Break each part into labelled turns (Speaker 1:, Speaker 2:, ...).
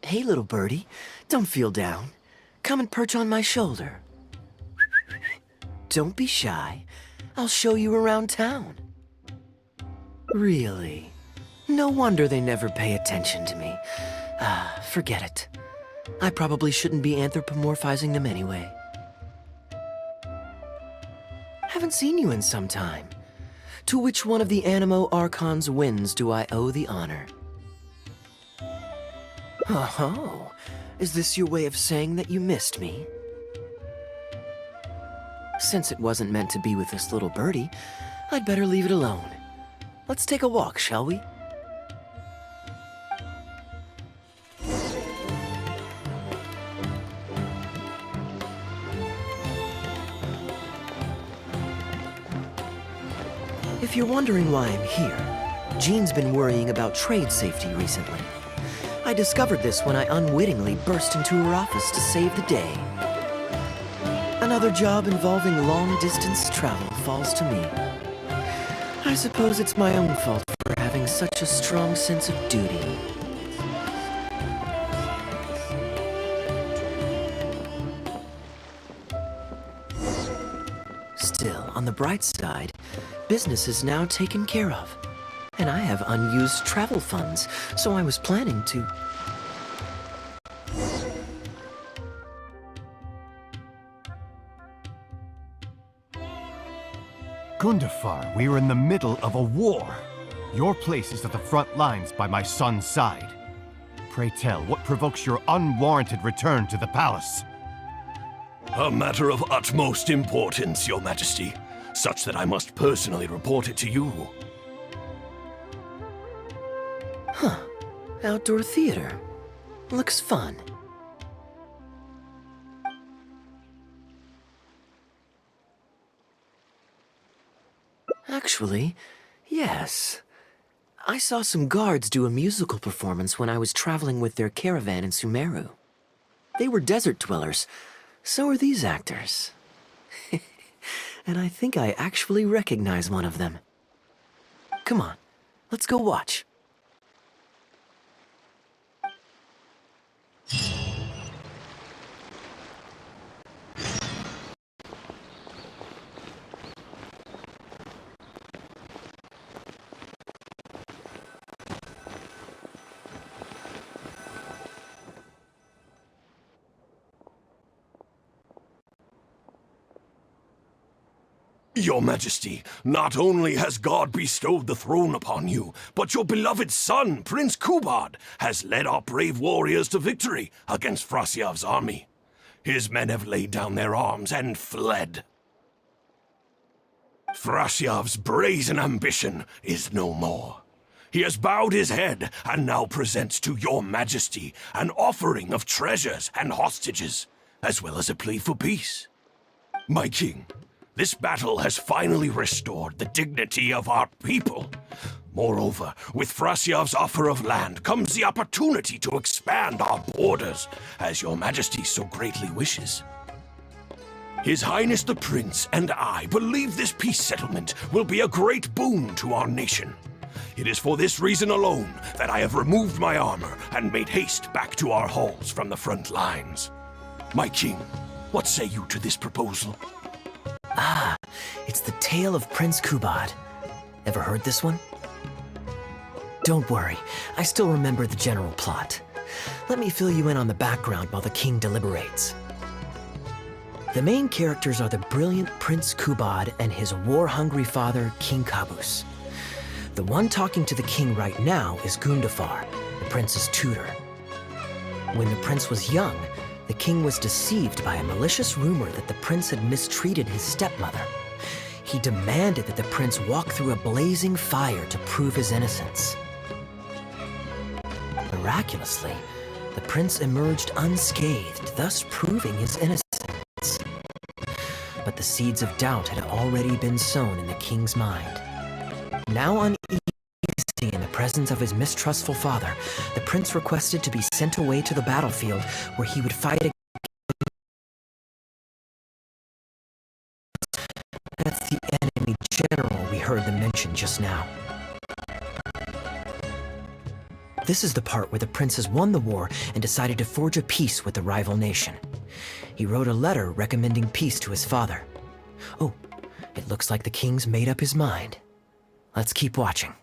Speaker 1: Hey, little birdie, don't feel down. Come and perch on my shoulder. Don't be shy. I'll show you around town. Really? No wonder they never pay attention to me. Forget it. I probably shouldn't be anthropomorphizing them anyway. Haven't seen you in some time. To which one of the Animo Archon's winds do I owe the honor? Oh, is this your way of saying that you missed me? Since it wasn't meant to be with this little birdie, I'd better leave it alone. Let's take a walk, shall we? If you're wondering why I'm here, Jean's been worrying about trade safety recently. I discovered this when I unwittingly burst into her office to save the day. Another job involving long-distance travel falls to me. I suppose it's my own fault for having such a strong sense of duty. Still, on the bright side, business is now taken care of. And I have unused travel funds, so I was planning to...
Speaker 2: Gundafar, we are in the middle of a war. Your place is at the front lines by my son's side. Pray tell, what provokes your unwarranted return to the palace?
Speaker 3: A matter of utmost importance, Your Majesty, such that I must personally report it to you.
Speaker 1: Huh. Outdoor theater. Looks fun. Actually, yes. I saw some guards do a musical performance when I was traveling with their caravan in Sumeru. They were desert dwellers. So are these actors. And I think I actually recognize one of them. Come on, let's go watch.
Speaker 3: Your Majesty, not only has God bestowed the throne upon you, but your beloved son, Prince Kubad, has led our brave warriors to victory against Frasyav's army. His men have laid down their arms and fled. Frasyav's brazen ambition is no more. He has bowed his head and now presents to your Majesty an offering of treasures and hostages, as well as a plea for peace. My king, this battle has finally restored the dignity of our people. Moreover, with Frasyav's offer of land comes the opportunity to expand our borders, as your Majesty so greatly wishes. His Highness the Prince and I believe this peace settlement will be a great boon to our nation. It is for this reason alone that I have removed my armor and made haste back to our halls from the front lines. My king, what say you to this proposal?
Speaker 1: Ah, it's the tale of Prince Kubad. Ever heard this one? Don't worry, I still remember the general plot. Let me fill you in on the background while the king deliberates. The main characters are the brilliant Prince Kubad and his war-hungry father, King Kabus. The one talking to the king right now is Gundafar, the prince's tutor. When the prince was young, the king was deceived by a malicious rumor that the prince had mistreated his stepmother. He demanded that the prince walk through a blazing fire to prove his innocence. Miraculously, the prince emerged unscathed, thus proving his innocence. But the seeds of doubt had already been sown in the king's mind. Now uneasy in the presence of his mistrustful father, the prince requested to be sent away to the battlefield where he would fight against. That's the enemy general we heard them mention just now. This is the part where the prince has won the war and decided to forge a peace with the rival nation. He wrote a letter recommending peace to his father. Oh, it looks like the king's made up his mind. Let's keep watching.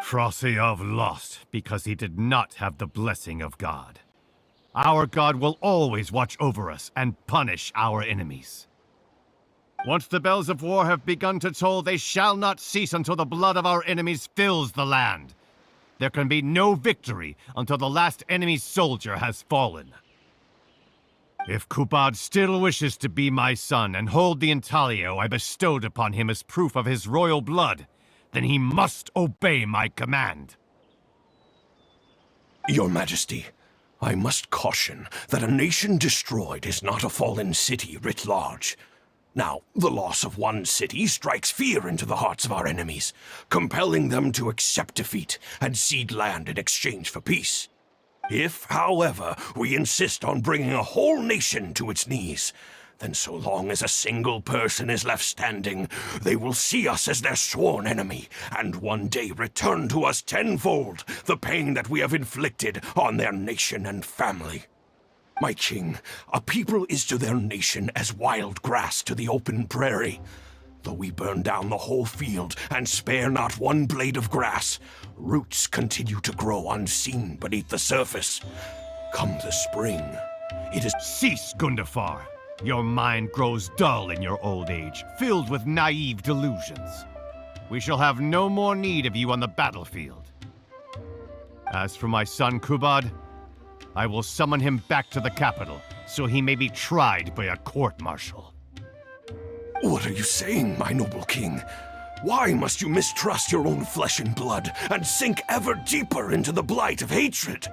Speaker 2: Frosiyov lost because he did not have the blessing of God. Our God will always watch over us and punish our enemies. Once the bells of war have begun to toll, they shall not cease until the blood of our enemies fills the land. There can be no victory until the last enemy soldier has fallen. If Kubad still wishes to be my son and hold the intaglio I bestowed upon him as proof of his royal blood, then he must obey my command.
Speaker 3: Your Majesty, I must caution that a nation destroyed is not a fallen city writ large. Now, the loss of one city strikes fear into the hearts of our enemies, compelling them to accept defeat and cede land in exchange for peace. If, however, we insist on bringing a whole nation to its knees, then so long as a single person is left standing, they will see us as their sworn enemy, and one day return to us tenfold the pain that we have inflicted on their nation and family. My king, a people is to their nation as wild grass to the open prairie. Though we burn down the whole field and spare not one blade of grass, roots continue to grow unseen beneath the surface. Come the spring, it is—
Speaker 2: Cease, Gundafar! Your mind grows dull in your old age, filled with naive delusions. We shall have no more need of you on the battlefield. As for my son Kubad, I will summon him back to the capital, so he may be tried by a court-martial.
Speaker 3: What are you saying, my noble king? Why must you mistrust your own flesh and blood, and sink ever deeper into the blight of hatred?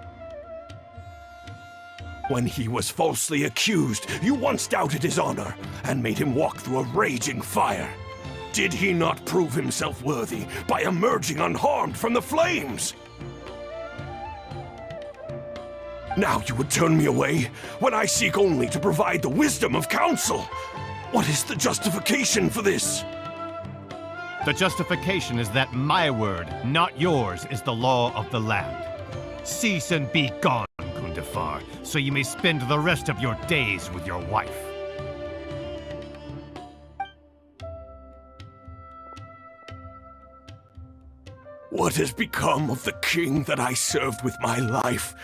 Speaker 3: When he was falsely accused, you once doubted his honor, and made him walk through a raging fire. Did he not prove himself worthy by emerging unharmed from the flames? Now you would turn me away, when I seek only to provide the wisdom of counsel. What is the justification for this?
Speaker 2: The justification is that my word, not yours, is the law of the land. Cease and be gone, Gundafar, so you may spend the rest of your days with your wife.
Speaker 3: What has become of the king that I served with my life?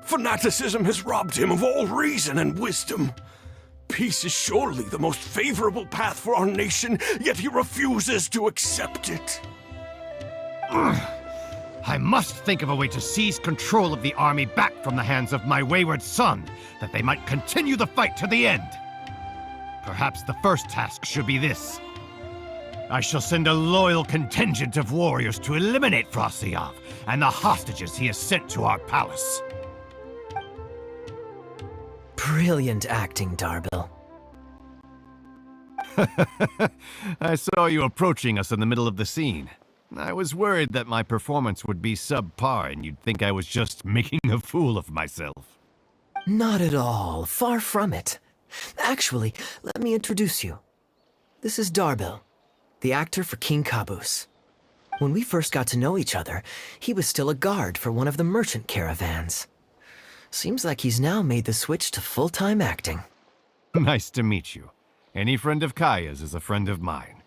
Speaker 3: Fanaticism has robbed him of all reason and wisdom. Peace is surely the most favorable path for our nation, yet he refuses to accept it.
Speaker 2: I must think of a way to seize control of the army back from the hands of my wayward son, that they might continue the fight to the end. Perhaps the first task should be this. I shall send a loyal contingent of warriors to eliminate Frosiyov and the hostages he has sent to our palace.
Speaker 1: Brilliant acting, Darbil.
Speaker 2: I saw you approaching us in the middle of the scene. I was worried that my performance would be subpar and you'd think I was just making a fool of myself.
Speaker 1: Not at all. Far from it. Actually, let me introduce you. This is Darbil, the actor for King Kabus. When we first got to know each other, he was still a guard for one of the merchant caravans. Seems like he's now made the switch to full-time acting.
Speaker 2: Nice to meet you. Any friend of Kaya's is a friend of mine.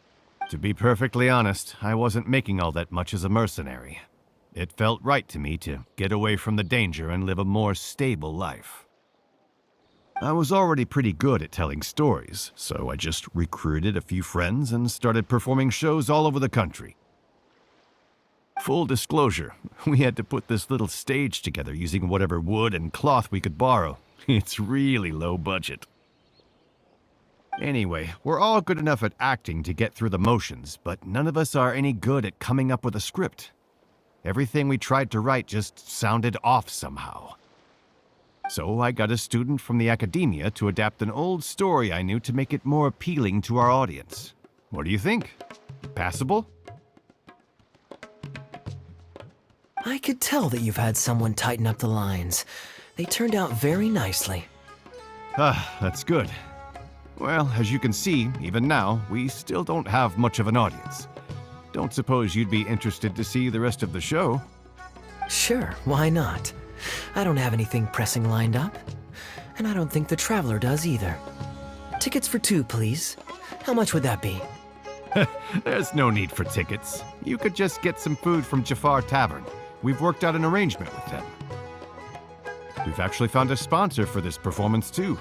Speaker 2: To be perfectly honest, I wasn't making all that much as a mercenary. It felt right to me to get away from the danger and live a more stable life. I was already pretty good at telling stories, so I just recruited a few friends and started performing shows all over the country. Full disclosure, we had to put this little stage together using whatever wood and cloth we could borrow. It's really low budget. Anyway, we're all good enough at acting to get through the motions, but none of us are any good at coming up with a script. Everything we tried to write just sounded off somehow. So I got a student from the academia to adapt an old story I knew to make it more appealing to our audience. What do you think? Passable?
Speaker 1: I could tell that you've had someone tighten up the lines. They turned out very nicely.
Speaker 2: That's good. Well, as you can see, even now, we still don't have much of an audience. Don't suppose you'd be interested to see the rest of the show?
Speaker 1: Sure, why not? I don't have anything pressing lined up. And I don't think the Traveler does either. Tickets for 2, please. How much would that be?
Speaker 2: There's no need for tickets. You could just get some food from Jafar Tavern. We've worked out an arrangement with them. We've actually found a sponsor for this performance, too.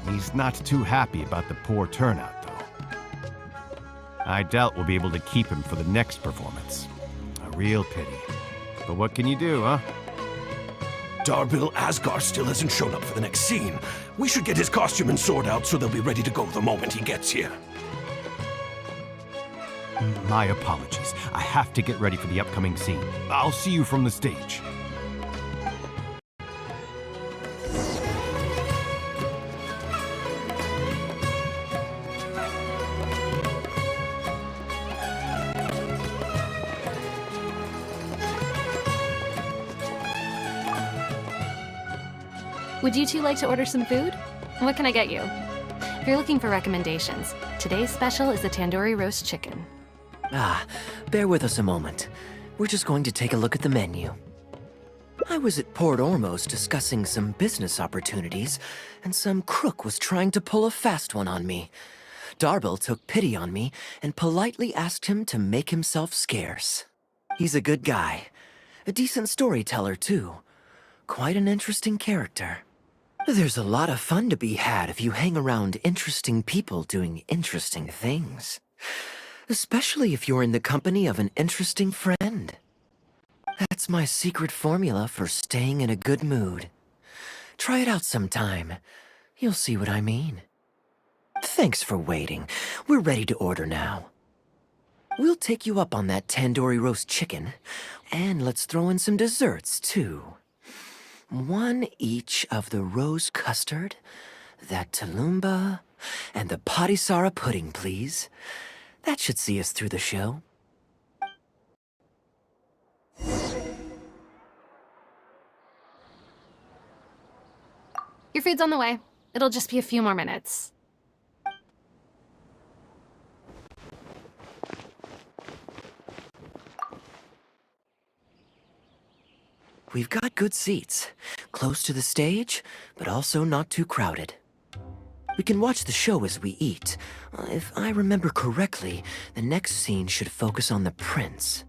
Speaker 2: He's not too happy about the poor turnout, though. I doubt we'll be able to keep him for the next performance. A real pity. But what can you do, huh?
Speaker 3: Darbil Asgar still hasn't shown up for the next scene. We should get his costume and sword out so they'll be ready to go the moment he gets here.
Speaker 2: My apologies. I have to get ready for the upcoming scene. I'll see you from the stage.
Speaker 4: Would you two like to order some food? What can I get you? If you're looking for recommendations, today's special is the tandoori roast chicken.
Speaker 1: Bear with us a moment. We're just going to take a look at the menu. I was at Port Ormos discussing some business opportunities, and some crook was trying to pull a fast one on me. Darbil took pity on me and politely asked him to make himself scarce. He's a good guy. A decent storyteller, too. Quite an interesting character. There's a lot of fun to be had if you hang around interesting people doing interesting things. Especially if you're in the company of an interesting friend. That's my secret formula for staying in a good mood. Try it out sometime. You'll see what I mean. Thanks for waiting. We're ready to order now. We'll take you up on that tandoori roast chicken, and let's throw in some desserts, too. 1 each of the rose custard, that tulumba, and the patisara pudding, please. That should see us through the show.
Speaker 4: Your food's on the way. It'll just be a few more minutes.
Speaker 1: We've got good seats, close to the stage, but also not too crowded. We can watch the show as we eat. If I remember correctly, the next scene should focus on the prince.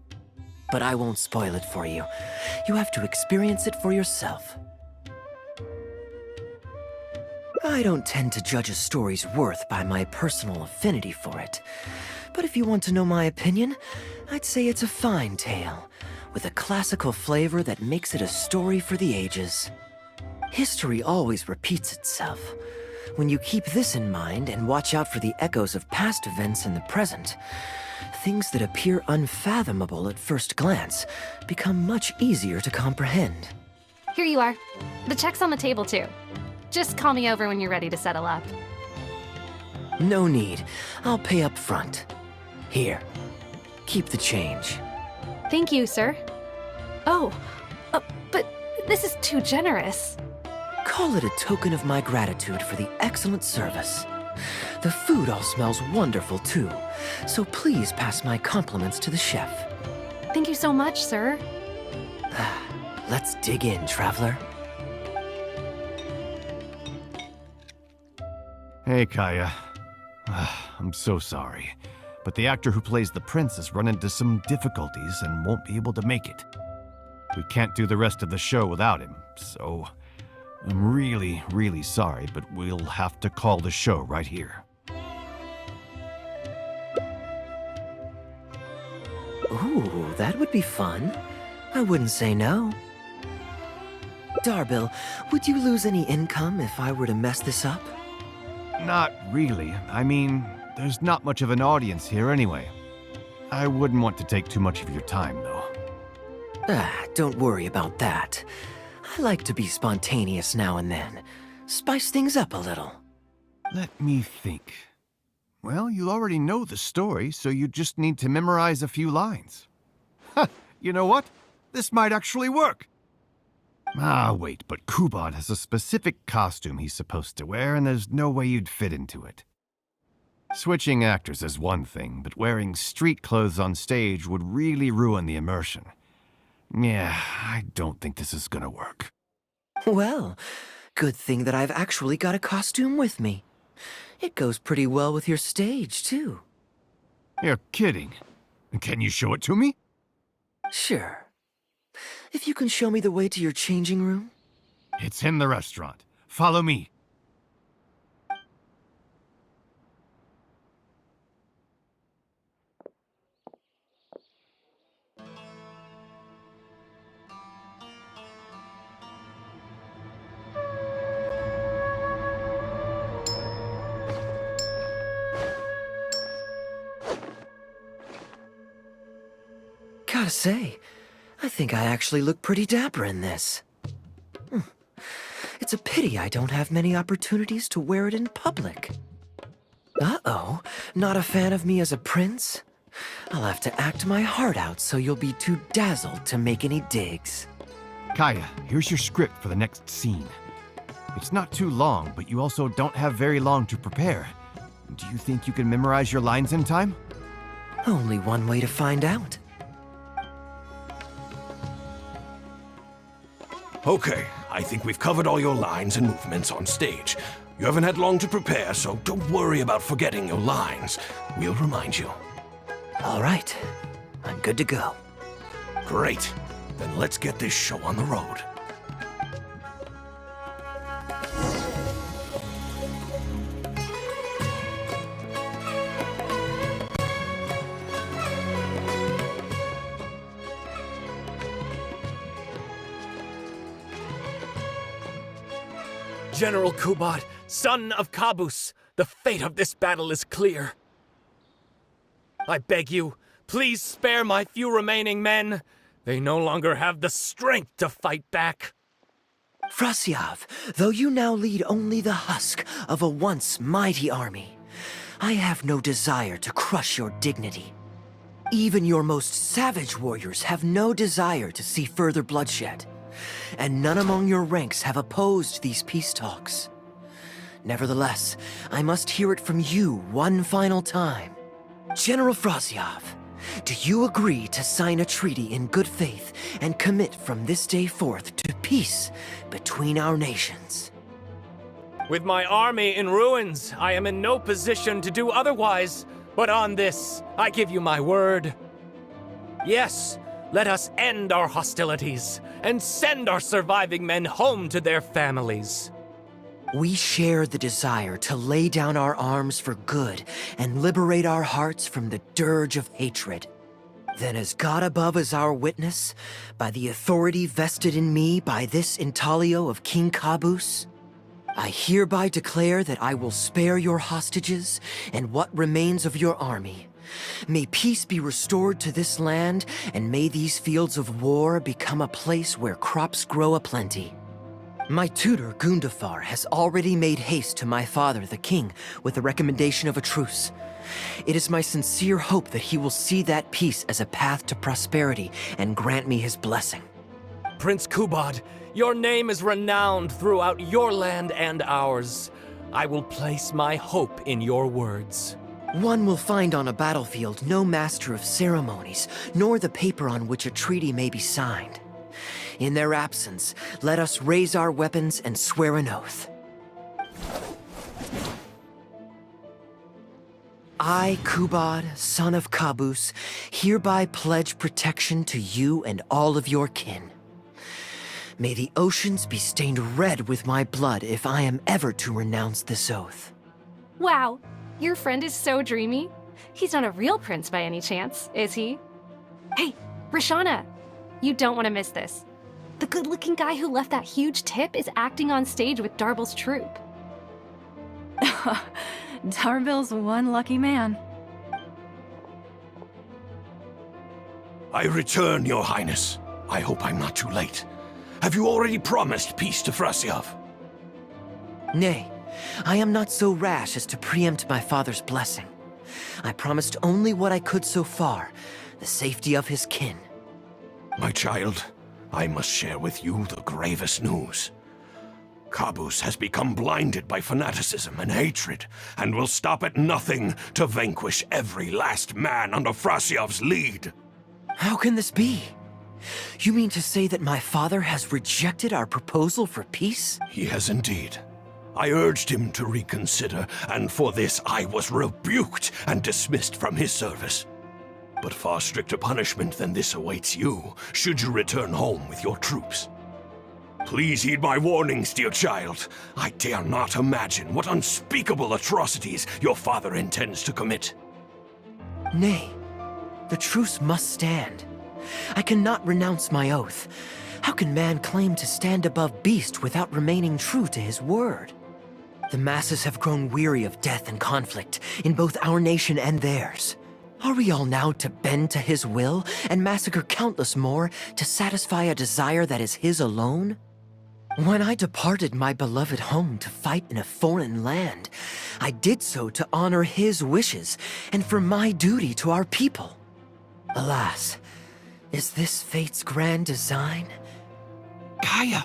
Speaker 1: But I won't spoil it for you. You have to experience it for yourself. I don't tend to judge a story's worth by my personal affinity for it. But if you want to know my opinion, I'd say it's a fine tale, with a classical flavor that makes it a story for the ages. History always repeats itself. When you keep this in mind and watch out for the echoes of past events in the present, things that appear unfathomable at first glance become much easier to comprehend.
Speaker 4: Here you are. The check's on the table, too. Just call me over when you're ready to settle up.
Speaker 1: No need. I'll pay up front. Here. Keep the change.
Speaker 4: Thank you, sir. Oh, but this is too generous.
Speaker 1: Call it a token of my gratitude for the excellent service. The food all smells wonderful, too, so please pass my compliments to the chef.
Speaker 4: Thank you so much, sir.
Speaker 1: Let's dig in, traveler.
Speaker 2: Hey, Kaya. I'm so sorry, but the actor who plays the prince has run into some difficulties and won't be able to make it. We can't do the rest of the show without him, so I'm really, really sorry, but we'll have to call the show right here.
Speaker 1: Ooh, that would be fun. I wouldn't say no. Darbil, would you lose any income if I were to mess this up?
Speaker 2: Not really. I mean, there's not much of an audience here anyway. I wouldn't want to take too much of your time, though.
Speaker 1: Don't worry about that. I like to be spontaneous now and then. Spice things up a little.
Speaker 2: Let me think. Well, you already know the story, so you just need to memorize a few lines. Ha! You know what? This might actually work! Ah, wait, but Kubod has a specific costume he's supposed to wear, and there's no way you'd fit into it. Switching actors is one thing, but wearing street clothes on stage would really ruin the immersion. Yeah, I don't think this is gonna work.
Speaker 1: Well, good thing that I've actually got a costume with me. It goes pretty well with your stage, too.
Speaker 2: You're kidding. Can you show it to me?
Speaker 1: Sure. If you can show me the way to your changing room?
Speaker 2: It's in the restaurant. Follow me.
Speaker 1: Gotta say, I think I actually look pretty dapper in this. It's a pity I don't have many opportunities to wear it in public. Uh-oh, not a fan of me as a prince? I'll have to act my heart out so you'll be too dazzled to make any digs.
Speaker 2: Kaya, here's your script for the next scene. It's not too long, but you also don't have very long to prepare. Do you think you can memorize your lines in time?
Speaker 1: Only one way to find out.
Speaker 3: Okay, I think we've covered all your lines and movements on stage. You haven't had long to prepare, so don't worry about forgetting your lines. We'll remind you.
Speaker 1: All right, I'm good to go.
Speaker 3: Great. Then let's get this show on the road.
Speaker 5: General Kubod, son of Kabus, the fate of this battle is clear. I beg you, please spare my few remaining men. They no longer have the strength to fight back.
Speaker 1: Frasyav, though you now lead only the husk of a once mighty army, I have no desire to crush your dignity. Even your most savage warriors have no desire to see further bloodshed, and none among your ranks have opposed these peace talks. Nevertheless, I must hear it from you one final time. General Frasyav, do you agree to sign a treaty in good faith and commit from this day forth to peace between our nations?
Speaker 5: With my army in ruins, I am in no position to do otherwise, but on this, I give you my word. Yes, let us end our hostilities and send our surviving men home to their families.
Speaker 1: We share the desire to lay down our arms for good and liberate our hearts from the dirge of hatred. Then as God above is our witness, by the authority vested in me by this intaglio of King Kabus, I hereby declare that I will spare your hostages and what remains of your army. May peace be restored to this land, and may these fields of war become a place where crops grow aplenty. My tutor, Gundafar, has already made haste to my father, the king, with the recommendation of a truce. It is my sincere hope that he will see that peace as a path to prosperity and grant me his blessing.
Speaker 5: Prince Kubod, your name is renowned throughout your land and ours. I will place my hope in your words.
Speaker 1: One will find on a battlefield no master of ceremonies, nor the paper on which a treaty may be signed. In their absence, let us raise our weapons and swear an oath. I, Kubod, son of Kabus, hereby pledge protection to you and all of your kin. May the oceans be stained red with my blood if I am ever to renounce this oath.
Speaker 4: Wow, your friend is so dreamy. He's not a real prince by any chance, is he? Hey, Rashana, you don't want to miss this. The good-looking guy who left that huge tip is acting on stage with Darble's troupe.
Speaker 6: Darble's one lucky man.
Speaker 3: I return, Your Highness. I hope I'm not too late. Have you already promised peace to Frasyov?
Speaker 1: Nay, I am not so rash as to preempt my father's blessing. I promised only what I could so far, the safety of his kin.
Speaker 3: My child, I must share with you the gravest news. Caboose has become blinded by fanaticism and hatred, and will stop at nothing to vanquish every last man under Frasyov's lead.
Speaker 1: How can this be? You mean to say that my father has rejected our proposal for peace?
Speaker 3: He has indeed. I urged him to reconsider, and for this I was rebuked and dismissed from his service. But far stricter punishment than this awaits you, should you return home with your troops. Please heed my warnings, dear child. I dare not imagine what unspeakable atrocities your father intends to commit.
Speaker 1: Nay, the truce must stand. I cannot renounce my oath. How can man claim to stand above beast without remaining true to his word? The masses have grown weary of death and conflict in both our nation and theirs. Are we all now to bend to his will and massacre countless more to satisfy a desire that is his alone? When I departed my beloved home to fight in a foreign land, I did so to honor his wishes and for my duty to our people. Alas, is this fate's grand design?
Speaker 7: Kaya,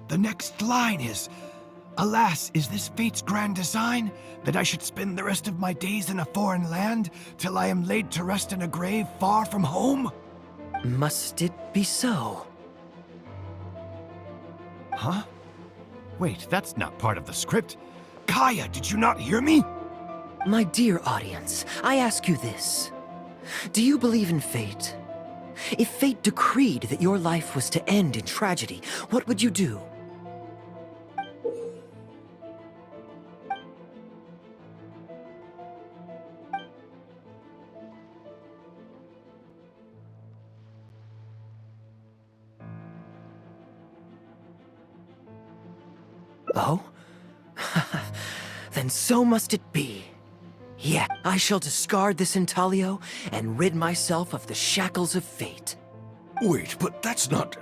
Speaker 7: the next line is, "Alas, is this fate's grand design, that I should spend the rest of my days in a foreign land, till I am laid to rest in a grave far from home?"
Speaker 1: Must it be so?
Speaker 2: Huh? Wait, that's not part of the script.
Speaker 7: Kaya, did you not hear me?
Speaker 1: My dear audience, I ask you this. Do you believe in fate? If fate decreed that your life was to end in tragedy, what would you do? Oh? Then so must it be. Yeah, I shall discard this intaglio and rid myself of the shackles of fate.
Speaker 3: Wait, but that's not...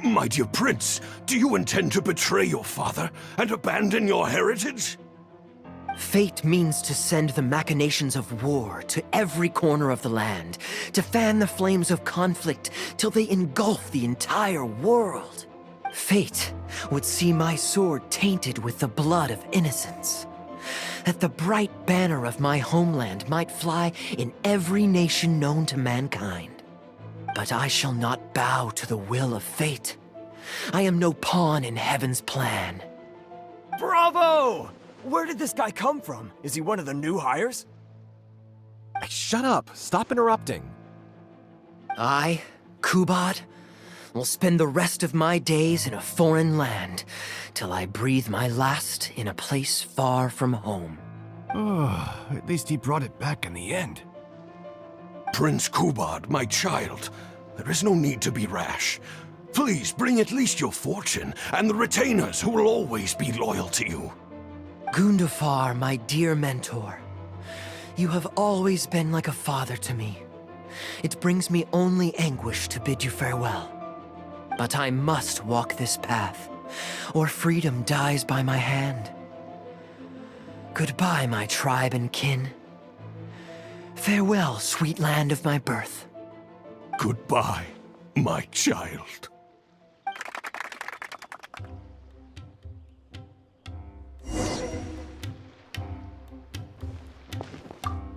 Speaker 3: My dear prince, do you intend to betray your father and abandon your heritage?
Speaker 1: Fate means to send the machinations of war to every corner of the land, to fan the flames of conflict till they engulf the entire world. Fate would see my sword tainted with the blood of innocence, that the bright banner of my homeland might fly in every nation known to mankind. But I shall not bow to the will of fate. I am no pawn in heaven's plan.
Speaker 8: Bravo! Where did this guy come from? Is he one of the new hires?
Speaker 9: Hey, shut up! Stop interrupting.
Speaker 1: I, Kubad, will spend the rest of my days in a foreign land, till I breathe my last in a place far from home.
Speaker 7: Oh, at least he brought it back in the end.
Speaker 3: Prince Kubad, my child, there is no need to be rash. Please bring at least your fortune and the retainers who will always be loyal to you.
Speaker 1: Gundafar, my dear mentor, you have always been like a father to me. It brings me only anguish to bid you farewell. But I must walk this path, or freedom dies by my hand. Goodbye, my tribe and kin. Farewell, sweet land of my birth.
Speaker 3: Goodbye, my child.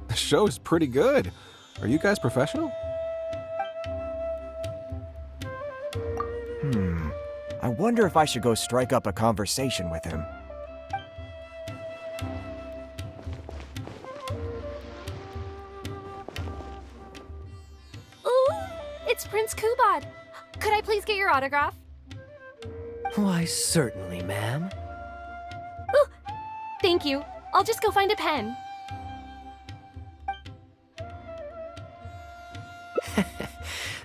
Speaker 9: The show is pretty good. Are you guys professional?
Speaker 8: I wonder if I should go strike up a conversation with him.
Speaker 4: Ooh, it's Prince Kubad. Could I please get your autograph?
Speaker 1: Why, certainly, ma'am.
Speaker 4: Oh, thank you. I'll just go find a pen.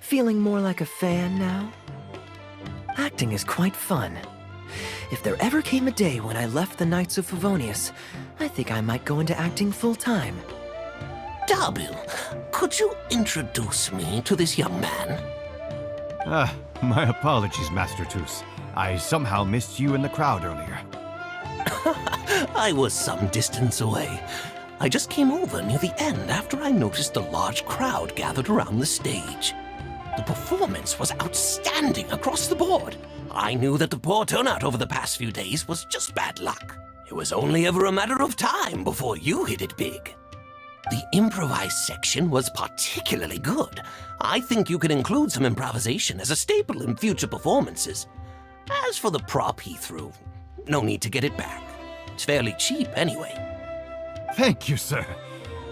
Speaker 1: Feeling more like a fan now? Acting is quite fun. If there ever came a day when I left the Knights of Favonius, I think I might go into acting full-time.
Speaker 3: Darbil, could you introduce me to this young man?
Speaker 2: My apologies, Master Toos. I somehow missed you in the crowd earlier.
Speaker 3: I was some distance away. I just came over near the end after I noticed a large crowd gathered around the stage. The performance was outstanding across the board. I knew that the poor turnout over the past few days was just bad luck. It was only ever a matter of time before you hit it big. The improvised section was particularly good. I think you could include some improvisation as a staple in future performances. As for the prop he threw, no need to get it back. It's fairly cheap anyway.
Speaker 2: Thank you, sir.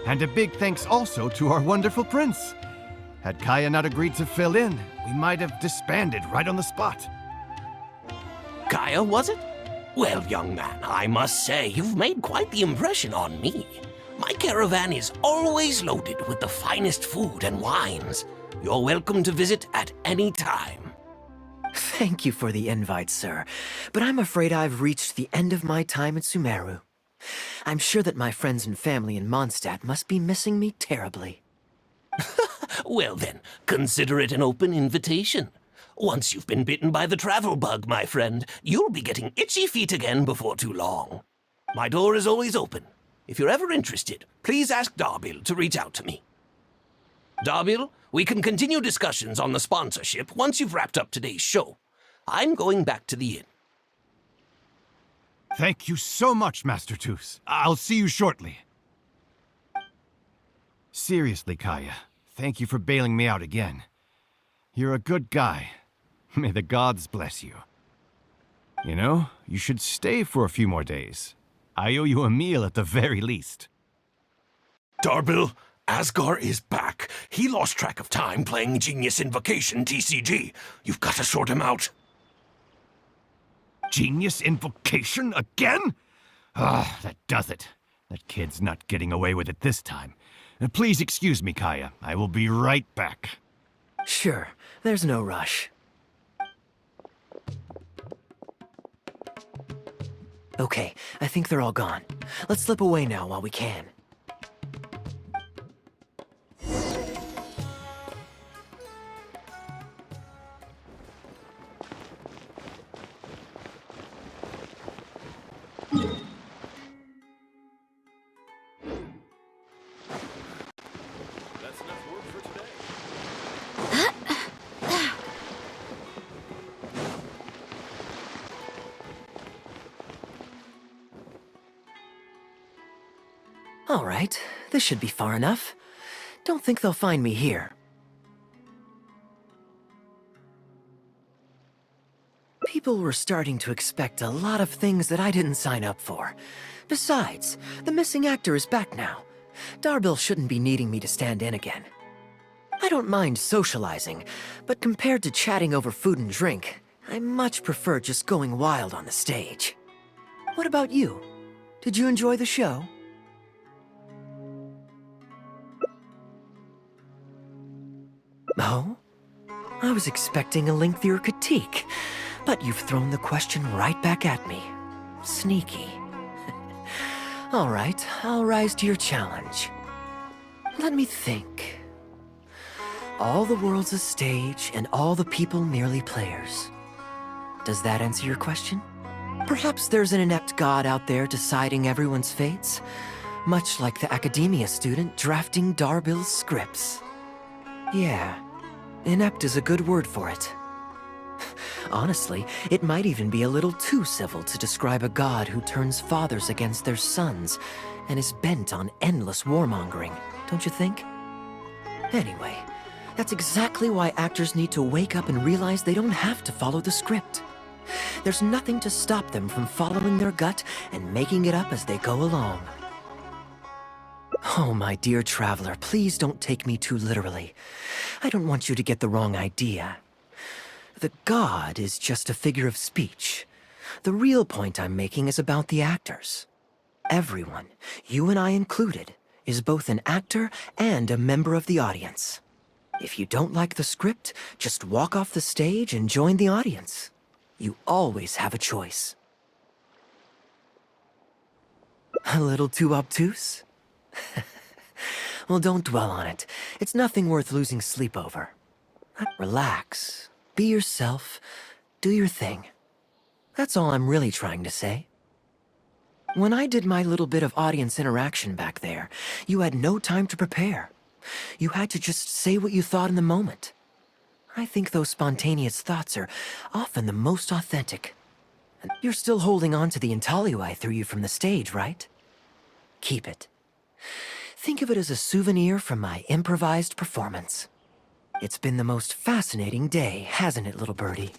Speaker 2: And a big thanks also to our wonderful prince. Had Kaya not agreed to fill in, we might have disbanded right on the spot.
Speaker 3: Kaya, was it? Well, young man, I must say you've made quite the impression on me. My caravan is always loaded with the finest food and wines. You're welcome to visit at any time.
Speaker 1: Thank you for the invite, sir, but I'm afraid I've reached the end of my time at Sumeru. I'm sure that my friends and family in Mondstadt must be missing me terribly.
Speaker 3: Well then, consider it an open invitation. Once you've been bitten by the travel bug, my friend, you'll be getting itchy feet again before too long. My door is always open. If you're ever interested, please ask Darbil to reach out to me. Darbil, we can continue discussions on the sponsorship once you've wrapped up today's show. I'm going back to the inn.
Speaker 2: Thank you so much, Master Toos. I'll see you shortly. Seriously, Kaya, thank you for bailing me out again. You're a good guy. May the gods bless you. You know, you should stay for a few more days. I owe you a meal at the very least.
Speaker 3: Darbil, Asgar is back. He lost track of time playing Genius Invocation TCG. You've got to sort him out.
Speaker 2: Genius Invocation again? Ah, that does it. That kid's not getting away with it this time. Please excuse me, Kaya. I will be right back.
Speaker 1: Sure, there's no rush. Okay, I think they're all gone. Let's slip away now while we can. All right, this should be far enough. Don't think they'll find me here. People were starting to expect a lot of things that I didn't sign up for. Besides, the missing actor is back now. Darbil shouldn't be needing me to stand in again. I don't mind socializing, but compared to chatting over food and drink, I much prefer just going wild on the stage. What about you? Did you enjoy the show? Oh? I was expecting a lengthier critique, but you've thrown the question right back at me. Sneaky. All right, I'll rise to your challenge. Let me think. All the world's a stage, and all the people merely players. Does that answer your question? Perhaps there's an inept god out there deciding everyone's fates, much like the academia student drafting Darbil's scripts. Yeah, inept is a good word for it. Honestly, it might even be a little too civil to describe a god who turns fathers against their sons and is bent on endless warmongering, don't you think? Anyway, that's exactly why actors need to wake up and realize they don't have to follow the script. There's nothing to stop them from following their gut and making it up as they go along. Oh, my dear traveler, please don't take me too literally. I don't want you to get the wrong idea. The god is just a figure of speech. The real point I'm making is about the actors. Everyone, you and I included, is both an actor and a member of the audience. If you don't like the script, just walk off the stage and join the audience. You always have a choice. A little too obtuse? Well, don't dwell on it. It's nothing worth losing sleep over. Relax. Be yourself. Do your thing. That's all I'm really trying to say. When I did my little bit of audience interaction back there, you had no time to prepare. You had to just say what you thought in the moment. I think those spontaneous thoughts are often the most authentic. And you're still holding on to the intaglio I threw you from the stage, right? Keep it. Think of it as a souvenir from my improvised performance. It's been the most fascinating day, hasn't it, little birdie?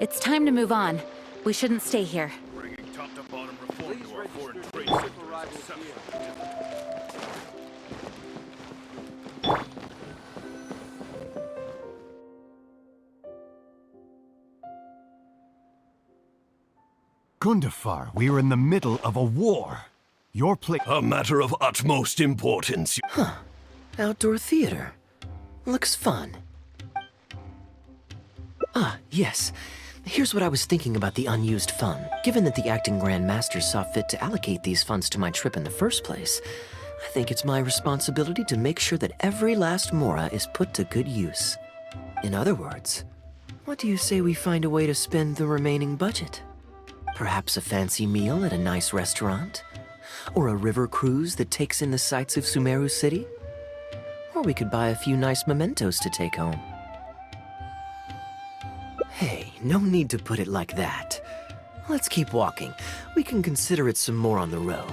Speaker 10: It's time to move on. We shouldn't stay here.
Speaker 2: Bringing top-to-bottom reform to our foreign trade sector is exceptional. Gundafar, we are in the middle of a war. Your place...
Speaker 3: A matter of utmost importance.
Speaker 1: Huh. Outdoor theater. Looks fun. Ah, yes. Here's what I was thinking about the unused fund. Given that the acting Grand Master saw fit to allocate these funds to my trip in the first place, I think it's my responsibility to make sure that every last mora is put to good use. In other words, what do you say we find a way to spend the remaining budget? Perhaps a fancy meal at a nice restaurant? Or a river cruise that takes in the sights of Sumeru City? Or we could buy a few nice mementos to take home. Hey, no need to put it like that. Let's keep walking. We can consider it some more on the road.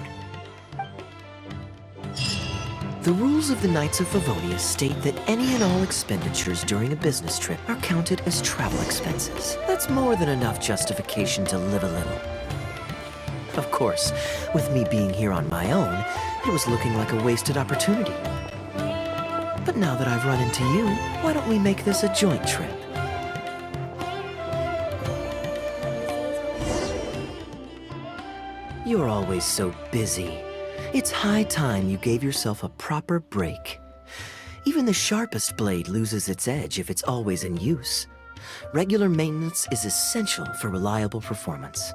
Speaker 1: The rules of the Knights of Favonius state that any and all expenditures during a business trip are counted as travel expenses. That's more than enough justification to live a little. Of course, with me being here on my own, it was looking like a wasted opportunity. But now that I've run into you, why don't we make this a joint trip? You're always so busy. It's high time you gave yourself a proper break. Even the sharpest blade loses its edge if it's always in use. Regular maintenance is essential for reliable performance.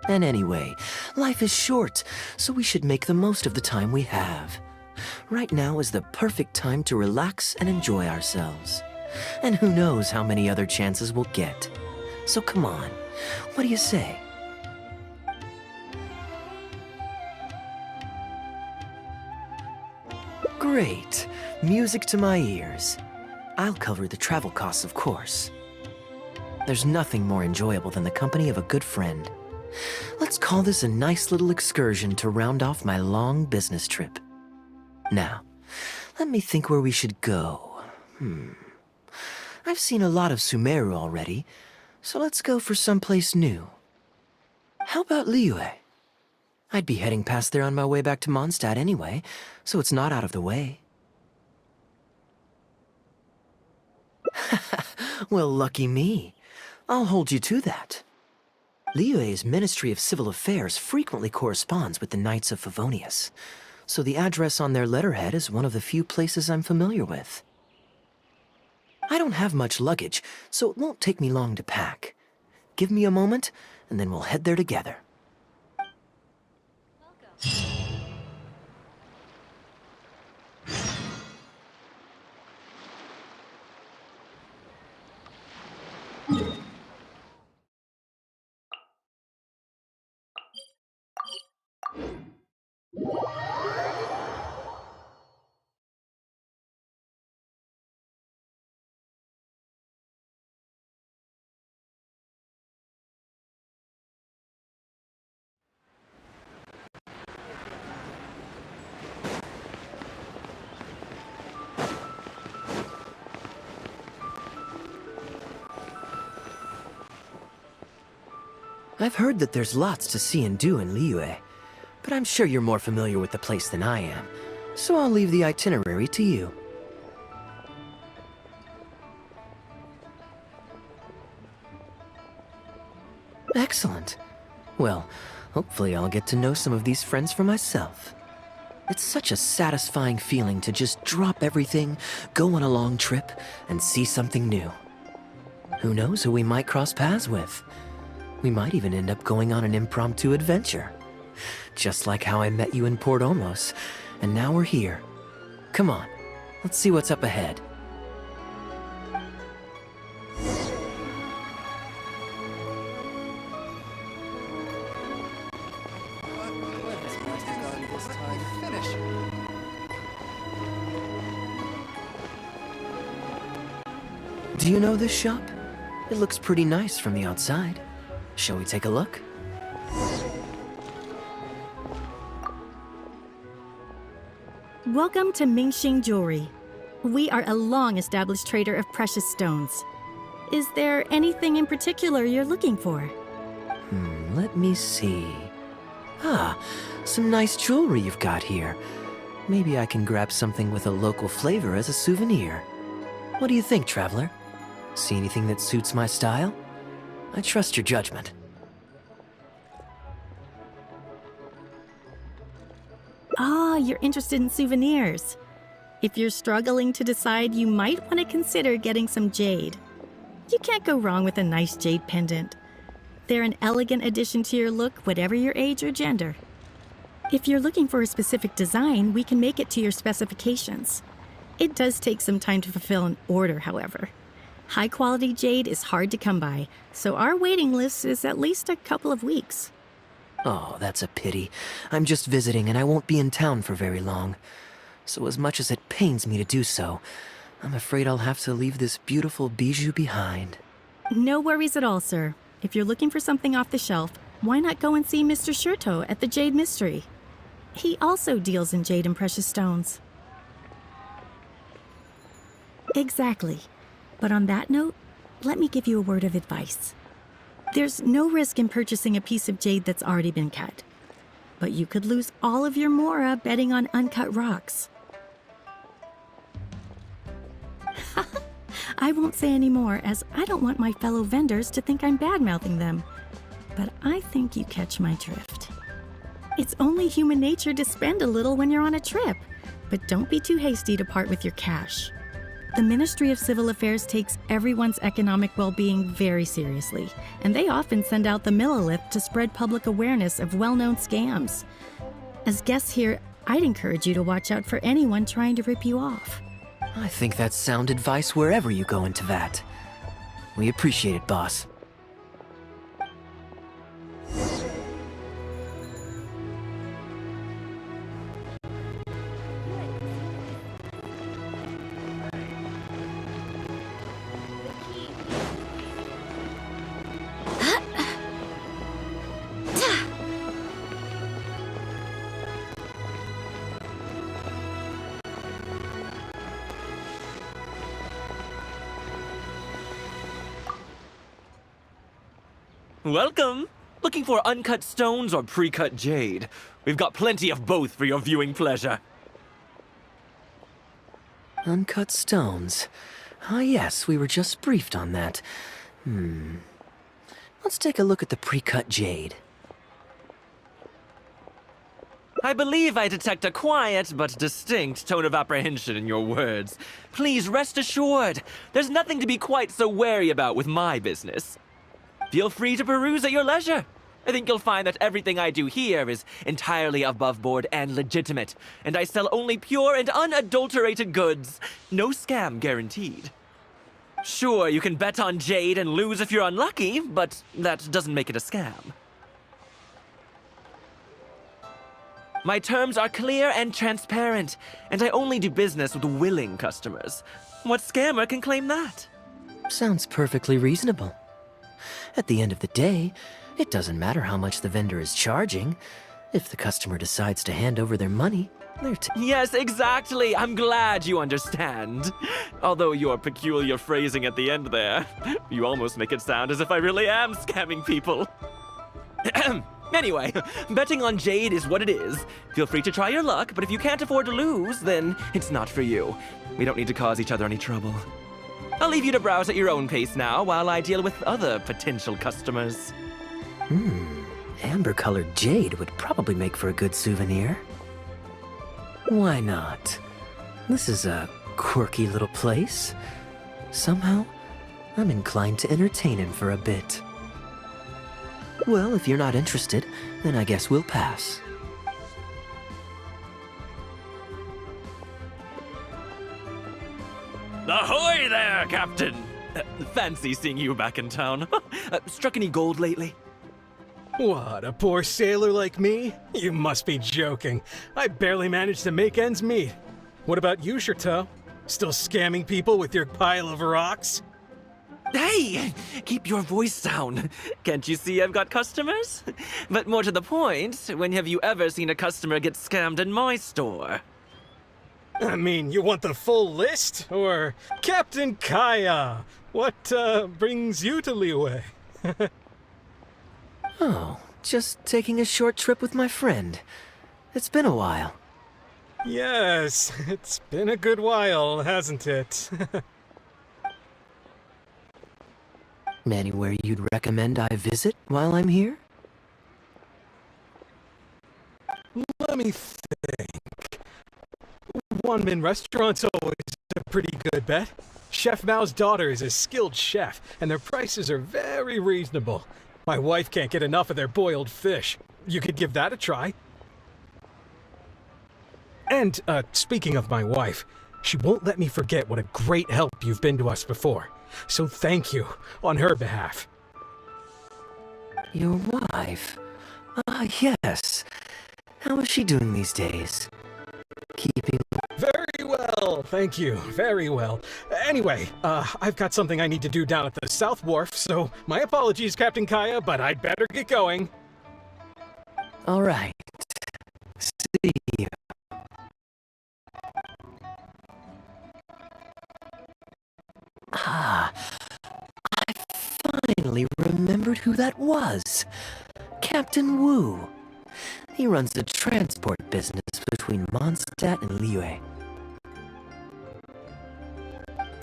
Speaker 1: And anyway, life is short, so we should make the most of the time we have. Right now is the perfect time to relax and enjoy ourselves. And who knows how many other chances we'll get. So come on, what do you say? Great. Music to my ears. I'll cover the travel costs, of course. There's nothing more enjoyable than the company of a good friend. Let's call this a nice little excursion to round off my long business trip. Now, let me think where we should go. I've seen a lot of Sumeru already, so let's go for someplace new. How about Liyue? I'd be heading past there on my way back to Mondstadt anyway, so it's not out of the way. Well, lucky me. I'll hold you to that. Liyue's Ministry of Civil Affairs frequently corresponds with the Knights of Favonius, so the address on their letterhead is one of the few places I'm familiar with. I don't have much luggage, so it won't take me long to pack. Give me a moment, and then we'll head there together. I've heard that there's lots to see and do in Liyue, but I'm sure you're more familiar with the place than I am, so I'll leave the itinerary to you. Excellent. Well, hopefully I'll get to know some of these friends for myself. It's such a satisfying feeling to just drop everything, go on a long trip, and see something new. Who knows who we might cross paths with? We might even end up going on an impromptu adventure. Just like how I met you in Port Olmos, and now we're here. Come on, let's see what's up ahead. Do you know this shop? It looks pretty nice from the outside. Shall we take a look?
Speaker 11: Welcome to Mingxing Jewelry. We are a long-established trader of precious stones. Is there anything in particular you're looking for?
Speaker 1: Let me see. Ah, some nice jewelry you've got here. Maybe I can grab something with a local flavor as a souvenir. What do you think, traveler? See anything that suits my style? I trust your judgment.
Speaker 11: Ah, you're interested in souvenirs. If you're struggling to decide, you might want to consider getting some jade. You can't go wrong with a nice jade pendant. They're an elegant addition to your look, whatever your age or gender. If you're looking for a specific design, we can make it to your specifications. It does take some time to fulfill an order, however. High-quality jade is hard to come by, so our waiting list is at least a couple of weeks.
Speaker 1: Oh, that's a pity. I'm just visiting and I won't be in town for very long. So as much as it pains me to do so, I'm afraid I'll have to leave this beautiful bijou behind.
Speaker 11: No worries at all, sir. If you're looking for something off the shelf, why not go and see Mr. Shurto at the Jade Mystery? He also deals in jade and precious stones. Exactly. But on that note, let me give you a word of advice. There's no risk in purchasing a piece of jade that's already been cut. But you could lose all of your mora betting on uncut rocks. I won't say any more, as I don't want my fellow vendors to think I'm bad-mouthing them. But I think you catch my drift. It's only human nature to spend a little when you're on a trip. But don't be too hasty to part with your cash. The Ministry of Civil Affairs takes everyone's economic well-being very seriously, and they often send out the Millilith to spread public awareness of well-known scams. As guests here, I'd encourage you to watch out for anyone trying to rip you off.
Speaker 1: I think that's sound advice wherever you go into that. We appreciate it, boss.
Speaker 12: Welcome! Looking for uncut stones or pre-cut jade? We've got plenty of both for your viewing pleasure.
Speaker 1: Uncut stones. Ah yes, we were just briefed on that. Let's take a look at the pre-cut jade.
Speaker 12: I believe I detect a quiet but distinct tone of apprehension in your words. Please rest assured, there's nothing to be quite so wary about with my business. Feel free to peruse at your leisure. I think you'll find that everything I do here is entirely above board and legitimate, and I sell only pure and unadulterated goods. No scam guaranteed. Sure, you can bet on jade and lose if you're unlucky, but that doesn't make it a scam. My terms are clear and transparent, and I only do business with willing customers. What scammer can claim that?
Speaker 1: Sounds perfectly reasonable. At the end of the day, it doesn't matter how much the vendor is charging. If the customer decides to hand over their money, they're
Speaker 12: Yes, exactly. I'm glad you understand. Although your peculiar phrasing at the end there, you almost make it sound as if I really am scamming people. Anyway, betting on Jade is what it is. Feel free to try your luck, but if you can't afford to lose, then it's not for you. We don't need to cause each other any trouble. I'll leave you to browse at your own pace now while I deal with other potential customers.
Speaker 1: Amber-colored jade would probably make for a good souvenir. Why not? This is a quirky little place. Somehow, I'm inclined to entertain him for a bit. Well, if you're not interested, then I guess we'll pass.
Speaker 12: Ahoy there, Captain! Fancy seeing you back in town. Struck any gold lately?
Speaker 13: What, a poor sailor like me? You must be joking. I barely managed to make ends meet. What about you, Chateau? Still scamming people with your pile of rocks?
Speaker 12: Hey! Keep your voice down. Can't you see I've got customers? But more to the point, when have you ever seen a customer get scammed in my store?
Speaker 13: I mean, you want the full list? Or Captain Kaya? What, brings you to Liyue?
Speaker 1: Oh, just taking a short trip with my friend. It's been a while.
Speaker 13: Yes, it's been a good while, hasn't it?
Speaker 1: Anywhere you'd recommend I visit while I'm here?
Speaker 13: Let me think. One-man restaurant's always a pretty good bet. Chef Mao's daughter is a skilled chef, and their prices are very reasonable. My wife can't get enough of their boiled fish. You could give that a try. And, speaking of my wife, she won't let me forget what a great help you've been to us before. So thank you, on her behalf.
Speaker 1: Your wife? Ah, yes. How is she doing these days? Keeping...
Speaker 13: Very well, thank you. Very well. Anyway, I've got something I need to do down at the South Wharf, so my apologies, Captain Kaya, but I'd better get going.
Speaker 1: All right. See you. Ah, I finally remembered who that was. Captain Wu. He runs the transport business between Mondstadt and Liyue.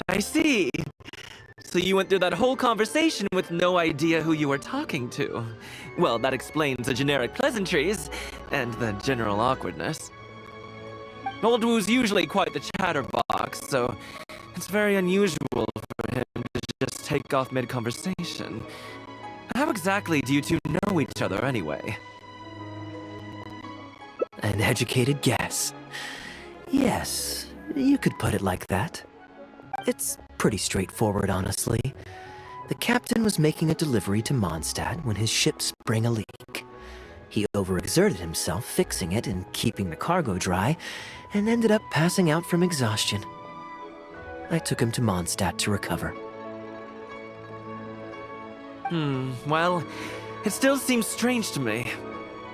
Speaker 12: I see. So you went through that whole conversation with no idea who you were talking to. Well, that explains the generic pleasantries and the general awkwardness. Old Wu's usually quite the chatterbox, so it's very unusual for him to just take off mid-conversation. How exactly do you two know each other anyway?
Speaker 1: An educated guess. Yes, you could put it like that. It's pretty straightforward, honestly. The captain was making a delivery to Mondstadt when his ship sprang a leak. He overexerted himself fixing it and keeping the cargo dry, and ended up passing out from exhaustion. I took him to Mondstadt to recover.
Speaker 12: Well, it still seems strange to me.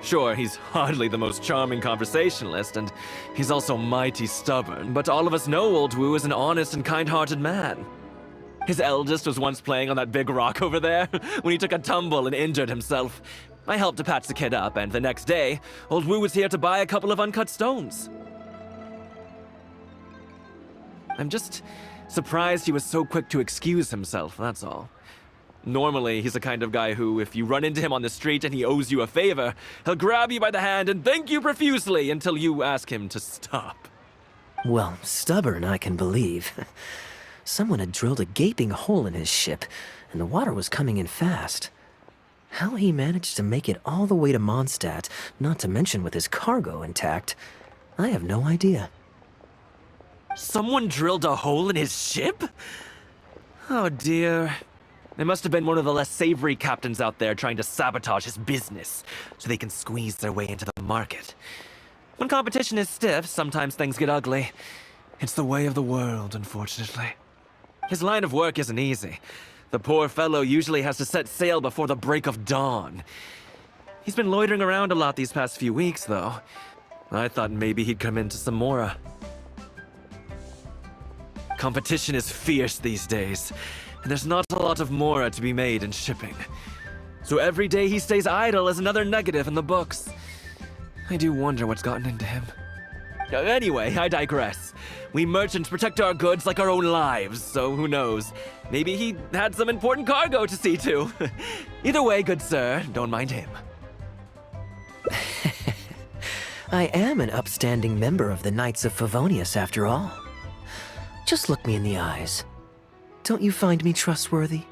Speaker 12: Sure, he's hardly the most charming conversationalist, and he's also mighty stubborn, but all of us know Old Wu is an honest and kind-hearted man. His eldest was once playing on that big rock over there when he took a tumble and injured himself. I helped to patch the kid up, and the next day, Old Wu was here to buy a couple of uncut stones. I'm just surprised he was so quick to excuse himself, that's all. Normally, he's the kind of guy who, if you run into him on the street and he owes you a favor, he'll grab you by the hand and thank you profusely until you ask him to stop.
Speaker 1: Well, stubborn, I can believe. Someone had drilled a gaping hole in his ship, and the water was coming in fast. How he managed to make it all the way to Mondstadt, not to mention with his cargo intact, I have no idea.
Speaker 12: Someone drilled a hole in his ship? Oh dear. There must have been one of the less savory captains out there trying to sabotage his business, so they can squeeze their way into the market. When competition is stiff, sometimes things get ugly. It's the way of the world, unfortunately. His line of work isn't easy. The poor fellow usually has to set sail before the break of dawn. He's been loitering around a lot these past few weeks, though. I thought maybe he'd come into Samora. Competition is fierce these days, and there's not a lot of mora to be made in shipping. So every day he stays idle is another negative in the books. I do wonder what's gotten into him. Anyway, I digress. We merchants protect our goods like our own lives, so who knows? Maybe he had some important cargo to see to. Either way, good sir, don't mind him.
Speaker 1: I am an upstanding member of the Knights of Favonius, after all. Just look me in the eyes. Don't you find me trustworthy?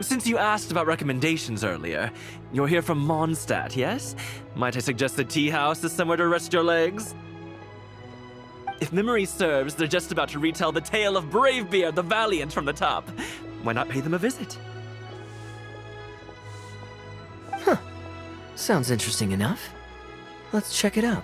Speaker 12: Since you asked about recommendations earlier, you're here from Mondstadt, yes? Might I suggest the tea house is somewhere to rest your legs? If memory serves, they're just about to retell the tale of Bravebeard the Valiant from the top. Why not pay them a visit?
Speaker 1: Huh. Sounds interesting enough. Let's check it out.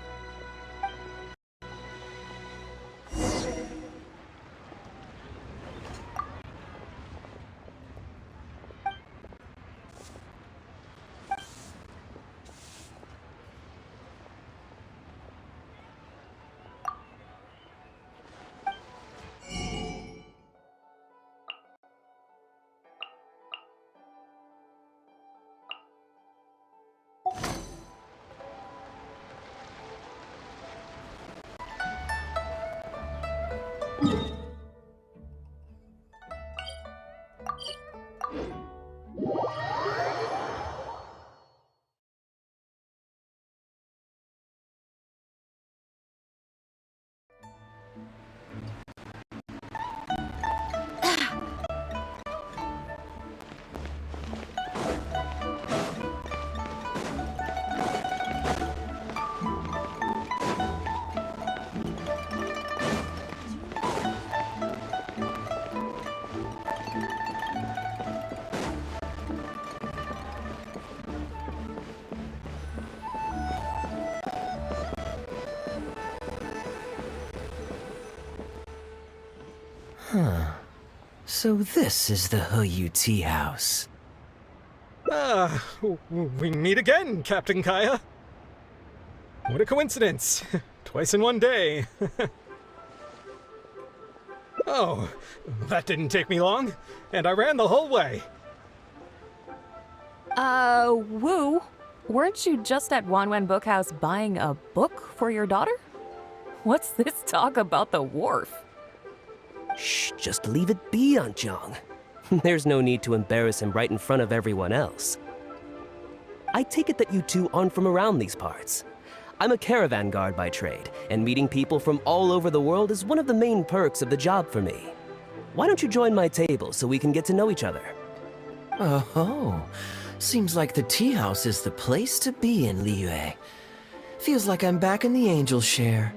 Speaker 1: Huh. So this is the Huyu Tea House.
Speaker 13: We meet again, Captain Kaya. What a coincidence. Twice in one day. Oh, that didn't take me long, and I ran the whole way.
Speaker 14: Wu, weren't you just at Wanwen Bookhouse buying a book for your daughter? What's this talk about the wharf?
Speaker 15: Shh, just leave it be, Aunt Jong. There's no need to embarrass him right in front of everyone else. I take it that you two aren't from around these parts. I'm a caravan guard by trade, and meeting people from all over the world is one of the main perks of the job for me. Why don't you join my table so we can get to know each other?
Speaker 1: Oh, seems like the tea house is the place to be in Liyue. Feels like I'm back in the angel share.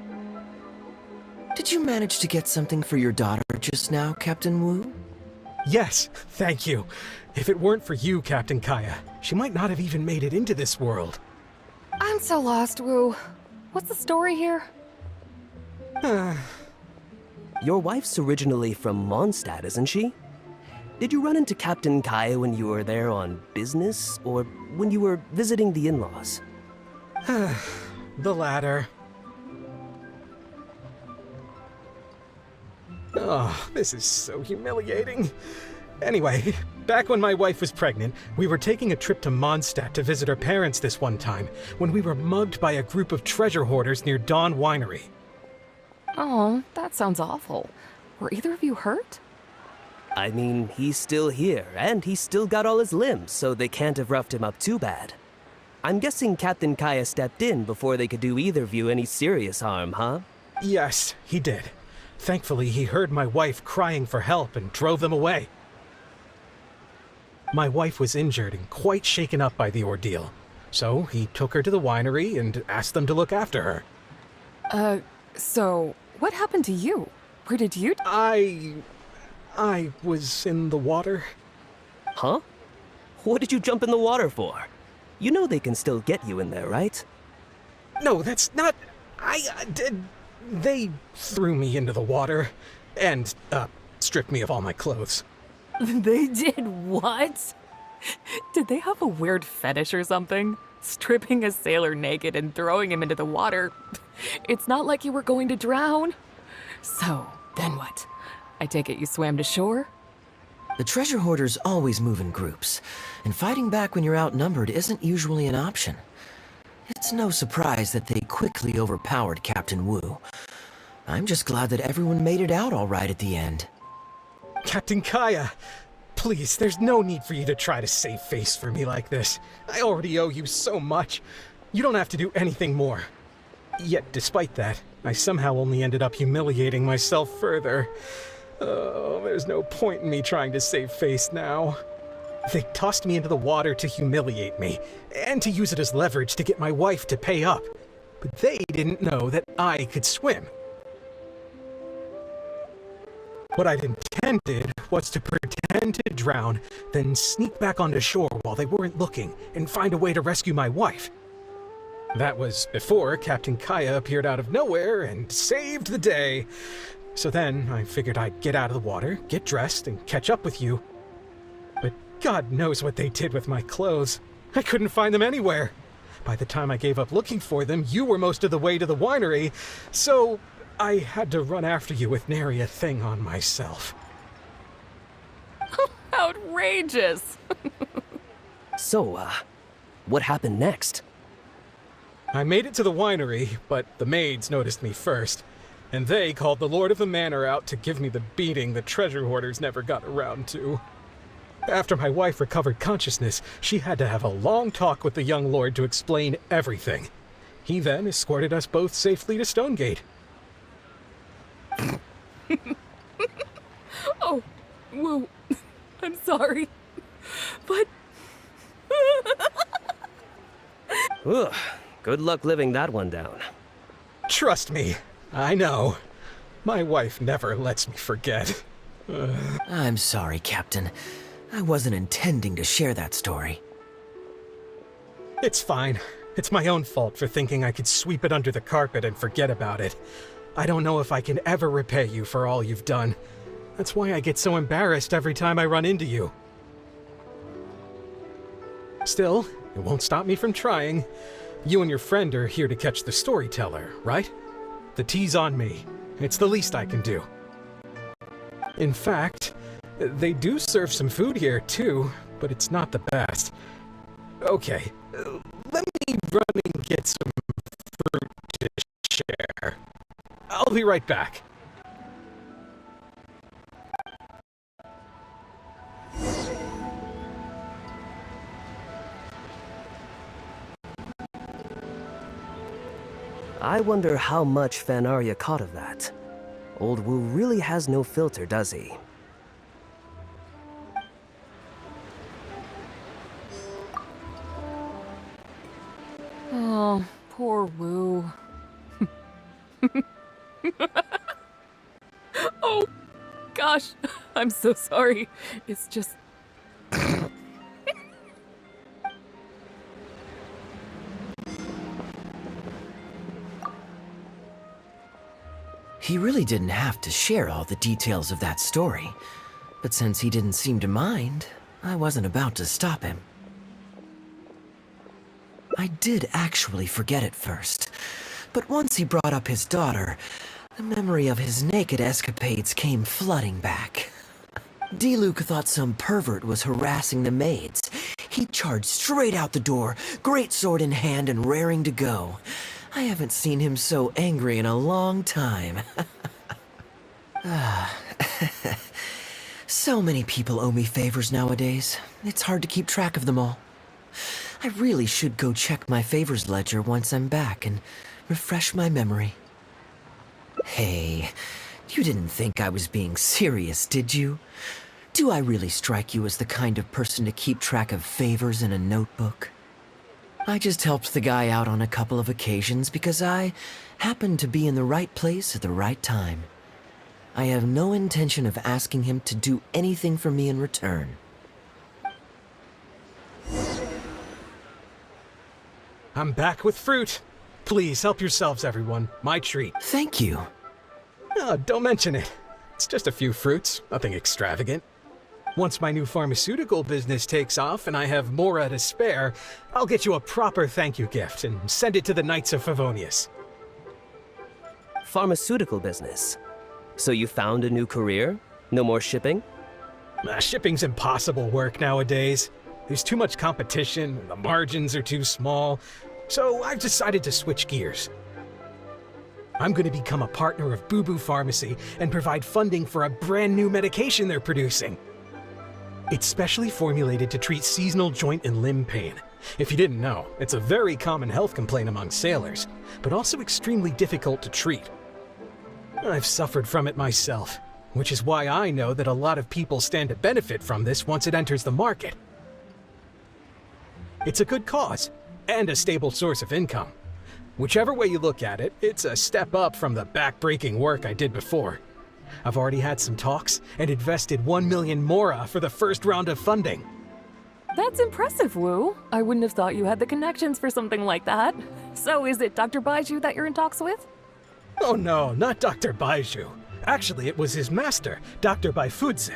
Speaker 1: Did you manage to get something for your daughter just now, Captain Wu?
Speaker 13: Yes, thank you. If it weren't for you, Captain Kaya, she might not have even made it into this world.
Speaker 14: I'm so lost, Wu. What's the story here?
Speaker 15: Your wife's originally from Mondstadt, isn't she? Did you run into Captain Kaya when you were there on business, or when you were visiting the in-laws?
Speaker 13: The latter. Oh, this is so humiliating. Anyway, back when my wife was pregnant, we were taking a trip to Mondstadt to visit her parents this one time, when we were mugged by a group of treasure hoarders near Dawn Winery.
Speaker 14: Oh, that sounds awful. Were either of you hurt?
Speaker 15: I mean, he's still here, and he's still got all his limbs, so they can't have roughed him up too bad. I'm guessing Captain Kaya stepped in before they could do either of you any serious harm, huh?
Speaker 13: Yes, he did. Thankfully, he heard my wife crying for help and drove them away. My wife was injured and quite shaken up by the ordeal, so he took her to the winery and asked them to look after her.
Speaker 14: So what happened to you? Where did you—
Speaker 13: I was in the water.
Speaker 15: Huh? What did you jump in the water for? You know they can still get you in there, right?
Speaker 13: No, that's not— They threw me into the water and, stripped me of all my clothes.
Speaker 14: They did what? Did they have a weird fetish or something? Stripping a sailor naked and throwing him into the water. It's not like you were going to drown. So, then what? I take it you swam to shore?
Speaker 1: The treasure hoarders always move in groups, and fighting back when you're outnumbered isn't usually an option. It's no surprise that they quickly overpowered Captain Wu. I'm just glad that everyone made it out all right at the end.
Speaker 13: Captain Кейя, please, there's no need for you to try to save face for me like this. I already owe you so much. You don't have to do anything more. Yet, despite that, I somehow only ended up humiliating myself further. Oh, there's no point in me trying to save face now. They tossed me into the water to humiliate me, and to use it as leverage to get my wife to pay up. But they didn't know that I could swim. What I'd intended was to pretend to drown, then sneak back onto shore while they weren't looking, and find a way to rescue my wife. That was before Captain Кейя appeared out of nowhere and saved the day. So then I figured I'd get out of the water, get dressed, and catch up with you. But God knows what they did with my clothes. I couldn't find them anywhere. By the time I gave up looking for them, you were most of the way to the winery, so I had to run after you with nary a thing on myself.
Speaker 14: Outrageous!
Speaker 15: So, what happened next?
Speaker 13: I made it to the winery, but the maids noticed me first. And they called the Lord of the Manor out to give me the beating the treasure hoarders never got around to. After my wife recovered consciousness, she had to have a long talk with the young lord to explain everything. He then escorted us both safely to Stonegate.
Speaker 14: Oh, whoa. I'm sorry. But...
Speaker 15: Ugh, good luck living that one down.
Speaker 13: Trust me. I know. My wife never lets me forget.
Speaker 1: I'm sorry, Captain. I wasn't intending to share that story.
Speaker 13: It's fine. It's my own fault for thinking I could sweep it under the carpet and forget about it. I don't know if I can ever repay you for all you've done. That's why I get so embarrassed every time I run into you. Still, it won't stop me from trying. You and your friend are here to catch the storyteller, right? The tea's on me. It's the least I can do. In fact, they do serve some food here too, but it's not the best. Okay, let me run and get some fruit to share. I'll be right back.
Speaker 15: I wonder how much Fanaria caught of that. Old Wu really has no filter, does he?
Speaker 14: Oh, poor Wu. Oh, gosh. I'm so sorry. It's just...
Speaker 1: He really didn't have to share all the details of that story, but since he didn't seem to mind, I wasn't about to stop him. I did actually forget at first, but once he brought up his daughter, the memory of his naked escapades came flooding back. D-Luke thought some pervert was harassing the maids. He charged straight out the door, great sword in hand and raring to go. I haven't seen him so angry in a long time. So many people owe me favors nowadays. It's hard to keep track of them all. I really should go check my favors ledger once I'm back and refresh my memory. Hey, you didn't think I was being serious, did you? Do I really strike you as the kind of person to keep track of favors in a notebook? I just helped the guy out on a couple of occasions because I happened to be in the right place at the right time. I have no intention of asking him to do anything for me in return.
Speaker 13: I'm back with fruit. Please help yourselves, everyone. My treat.
Speaker 1: Thank you.
Speaker 13: Oh, don't mention it. It's just a few fruits, nothing extravagant. Once my new pharmaceutical business takes off and I have more to spare, I'll get you a proper thank you gift and send it to the Knights of Favonius.
Speaker 15: Pharmaceutical business? So you found a new career? No more shipping?
Speaker 13: Shipping's impossible work nowadays. There's too much competition, and the margins are too small, so I've decided to switch gears. I'm going to become a partner of Boo Boo Pharmacy and provide funding for a brand new medication they're producing. It's specially formulated to treat seasonal joint and limb pain. If you didn't know, it's a very common health complaint among sailors, but also extremely difficult to treat. I've suffered from it myself, which is why I know that a lot of people stand to benefit from this once it enters the market. It's a good cause, and a stable source of income. Whichever way you look at it, it's a step up from the back-breaking work I did before. I've already had some talks and invested 1 million mora for the first round of funding.
Speaker 14: That's impressive, Wu. I wouldn't have thought you had the connections for something like that. So is it Dr. Baiju that you're in talks with?
Speaker 13: Oh no, not Dr. Baiju. Actually, it was his master, Dr. Baifudze.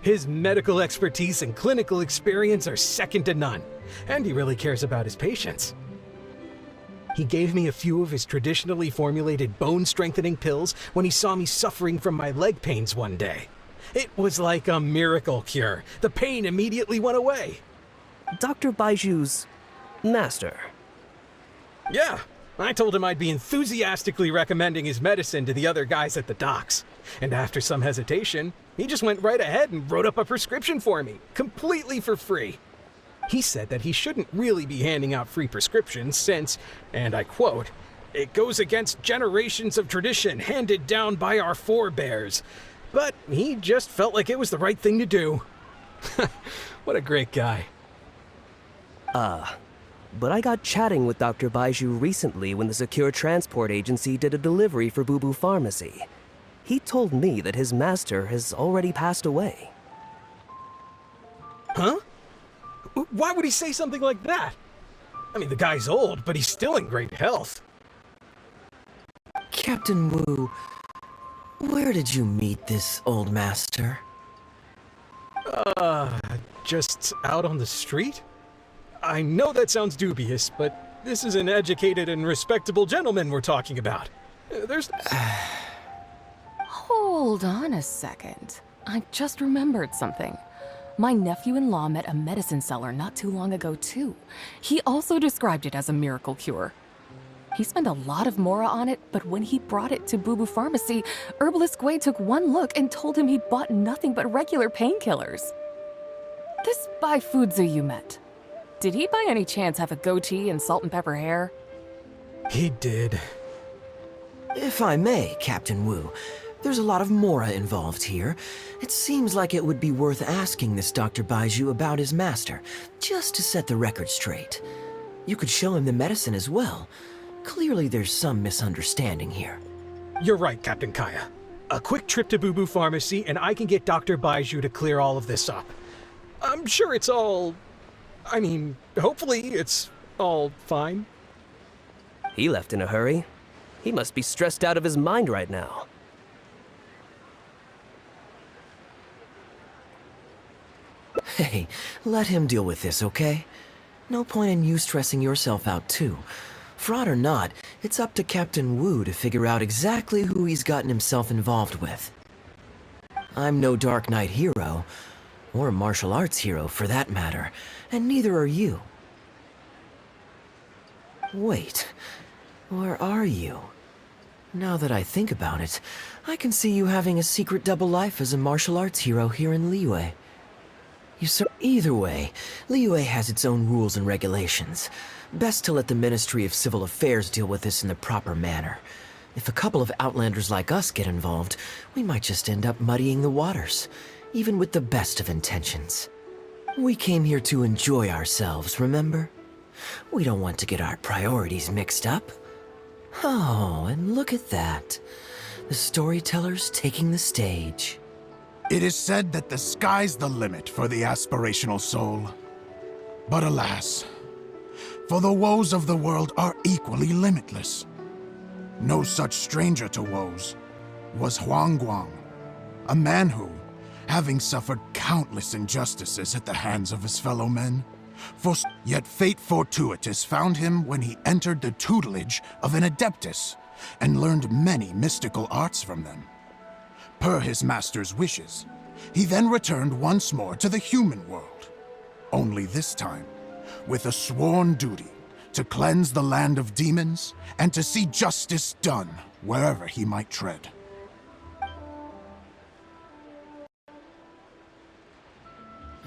Speaker 13: His medical expertise and clinical experience are second to none, and he really cares about his patients. He gave me a few of his traditionally formulated bone-strengthening pills when he saw me suffering from my leg pains one day. It was like a miracle cure. The pain immediately went away.
Speaker 15: Dr. Baiju's master?
Speaker 13: Yeah, I told him I'd be enthusiastically recommending his medicine to the other guys at the docks. And after some hesitation, he just went right ahead and wrote up a prescription for me, completely for free. He said that he shouldn't really be handing out free prescriptions since, and I quote, "It goes against generations of tradition handed down by our forebears." But he just felt like it was the right thing to do. What a great guy.
Speaker 15: But I got chatting with Dr. Baiju recently when the Secure Transport Agency did a delivery for Boo Boo Pharmacy. He told me that his master has already passed away.
Speaker 13: Huh? Why would he say something like that? I mean, the guy's old, but he's still in great health.
Speaker 1: Captain Wu, where did you meet this old master?
Speaker 13: Just out on the street? I know that sounds dubious, but this is an educated and respectable gentleman we're talking about. There's...
Speaker 14: Hold on a second. I just remembered something. My nephew-in-law met a medicine seller not too long ago, too. He also described it as a miracle cure. He spent a lot of mora on it, but when he brought it to Boo Boo Pharmacy, Herbalist Gui took one look and told him he'd bought nothing but regular painkillers. This Baifudze you met, did he by any chance have a goatee and salt and pepper hair?
Speaker 13: He did.
Speaker 1: If I may, Captain Wu, there's a lot of mora involved here. It seems like it would be worth asking this Dr. Baiju about his master, just to set the record straight. You could show him the medicine as well. Clearly there's some misunderstanding here.
Speaker 13: You're right, Captain Kaya. A quick trip to Boo Boo Pharmacy and I can get Dr. Baiju to clear all of this up. I'm sure it's all... I mean, hopefully it's all fine.
Speaker 15: He left in a hurry. He must be stressed out of his mind right now.
Speaker 1: Hey, let him deal with this, okay? No point in you stressing yourself out, too. Fraud or not, it's up to Captain Wu to figure out exactly who he's gotten himself involved with. I'm no Dark Knight hero, or a martial arts hero for that matter, and neither are you. Wait, where are you? Now that I think about it, I can see you having a secret double life as a martial arts hero here in Liyue. Either way, Liyue has its own rules and regulations. Best to let the Ministry of Civil Affairs deal with this in the proper manner. If a couple of outlanders like us get involved, we might just end up muddying the waters, even with the best of intentions. We came here to enjoy ourselves, remember? We don't want to get our priorities mixed up. Oh, and look at that. The storyteller's taking the stage.
Speaker 7: It is said that the sky's the limit for the aspirational soul. But alas, for the woes of the world are equally limitless. No such stranger to woes was Huang Guang, a man who, having suffered countless injustices at the hands of his fellow men, yet fate fortuitous found him when he entered the tutelage of an adeptus and learned many mystical arts from them. Per his master's wishes,
Speaker 16: He then returned once more to the human world. Only this time, with a sworn duty to cleanse the land of demons and to see justice done wherever he might tread.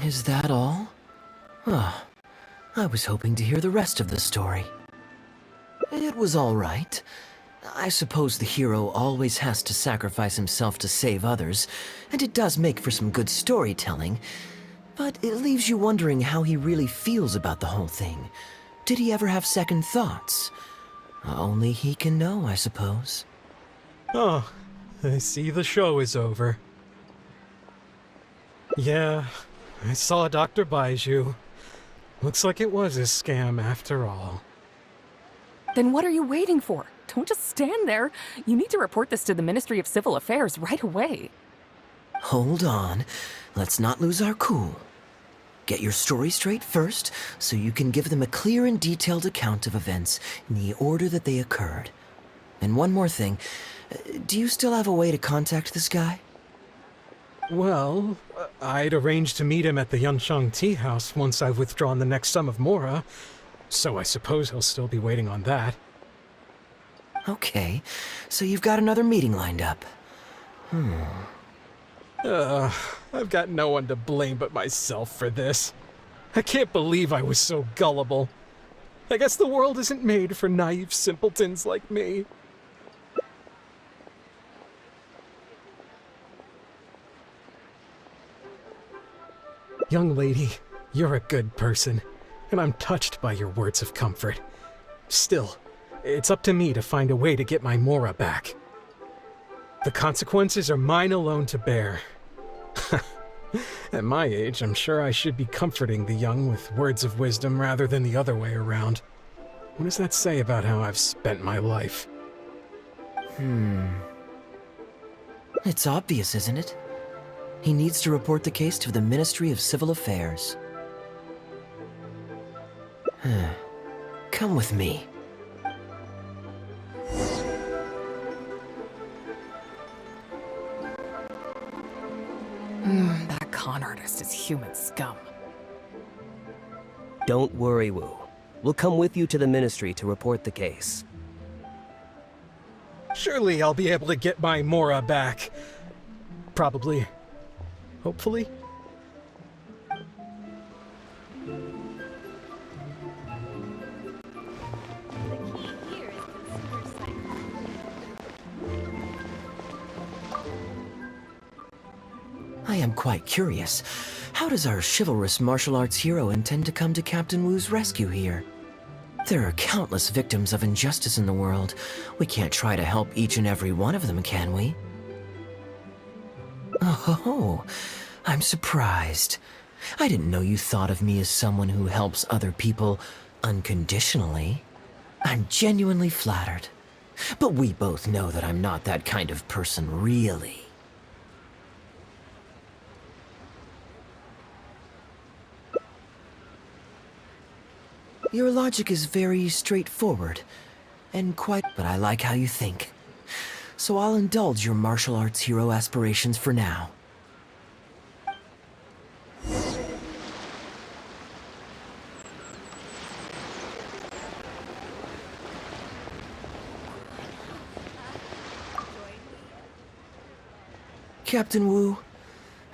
Speaker 1: Is that all? Ah, I was hoping to hear the rest of the story. It was all right. I suppose the hero always has to sacrifice himself to save others, and it does make for some good storytelling. But it leaves you wondering how he really feels about the whole thing. Did he ever have second thoughts? Only he can know, I suppose.
Speaker 13: Oh, I see the show is over. Yeah, I saw Dr. Baiju. Looks like it was a scam after all.
Speaker 14: Then what are you waiting for? Don't just stand there. You need to report this to the Ministry of Civil Affairs right away.
Speaker 1: Hold on. Let's not lose our cool. Get your story straight first, so you can give them a clear and detailed account of events in the order that they occurred. And one more thing. Do you still have a way to contact this guy?
Speaker 13: Well, I'd arranged to meet him at the Yunshang Tea House once I've withdrawn the next sum of Mora, so I suppose he'll still be waiting on that.
Speaker 1: Okay, so you've got another meeting lined up.
Speaker 13: I've got no one to blame but myself for this. I can't believe I was so gullible. I guess the world isn't made for naive simpletons like me. Young lady, you're a good person, and I'm touched by your words of comfort. Still, it's up to me to find a way to get my Mora back. The consequences are mine alone to bear. At my age, I'm sure I should be comforting the young with words of wisdom rather than the other way around. What does that say about how I've spent my life?
Speaker 1: It's obvious, isn't it? He needs to report the case to the Ministry of Civil Affairs. Come with me.
Speaker 14: That con artist is human scum.
Speaker 15: Don't worry, Wu. We'll come with you to the Ministry to report the case.
Speaker 13: Surely I'll be able to get my Mora back. Probably. Hopefully.
Speaker 1: I am quite curious. How does our chivalrous martial arts hero intend to come to Captain Wu's rescue here? There are countless victims of injustice in the world. We can't try to help each and every one of them, can we? Oh, I'm surprised. I didn't know you thought of me as someone who helps other people unconditionally. I'm genuinely flattered. But we both know that I'm not that kind of person, really. Your logic is very straightforward, and but I like how you think. So I'll indulge your martial arts hero aspirations for now. Captain Wu,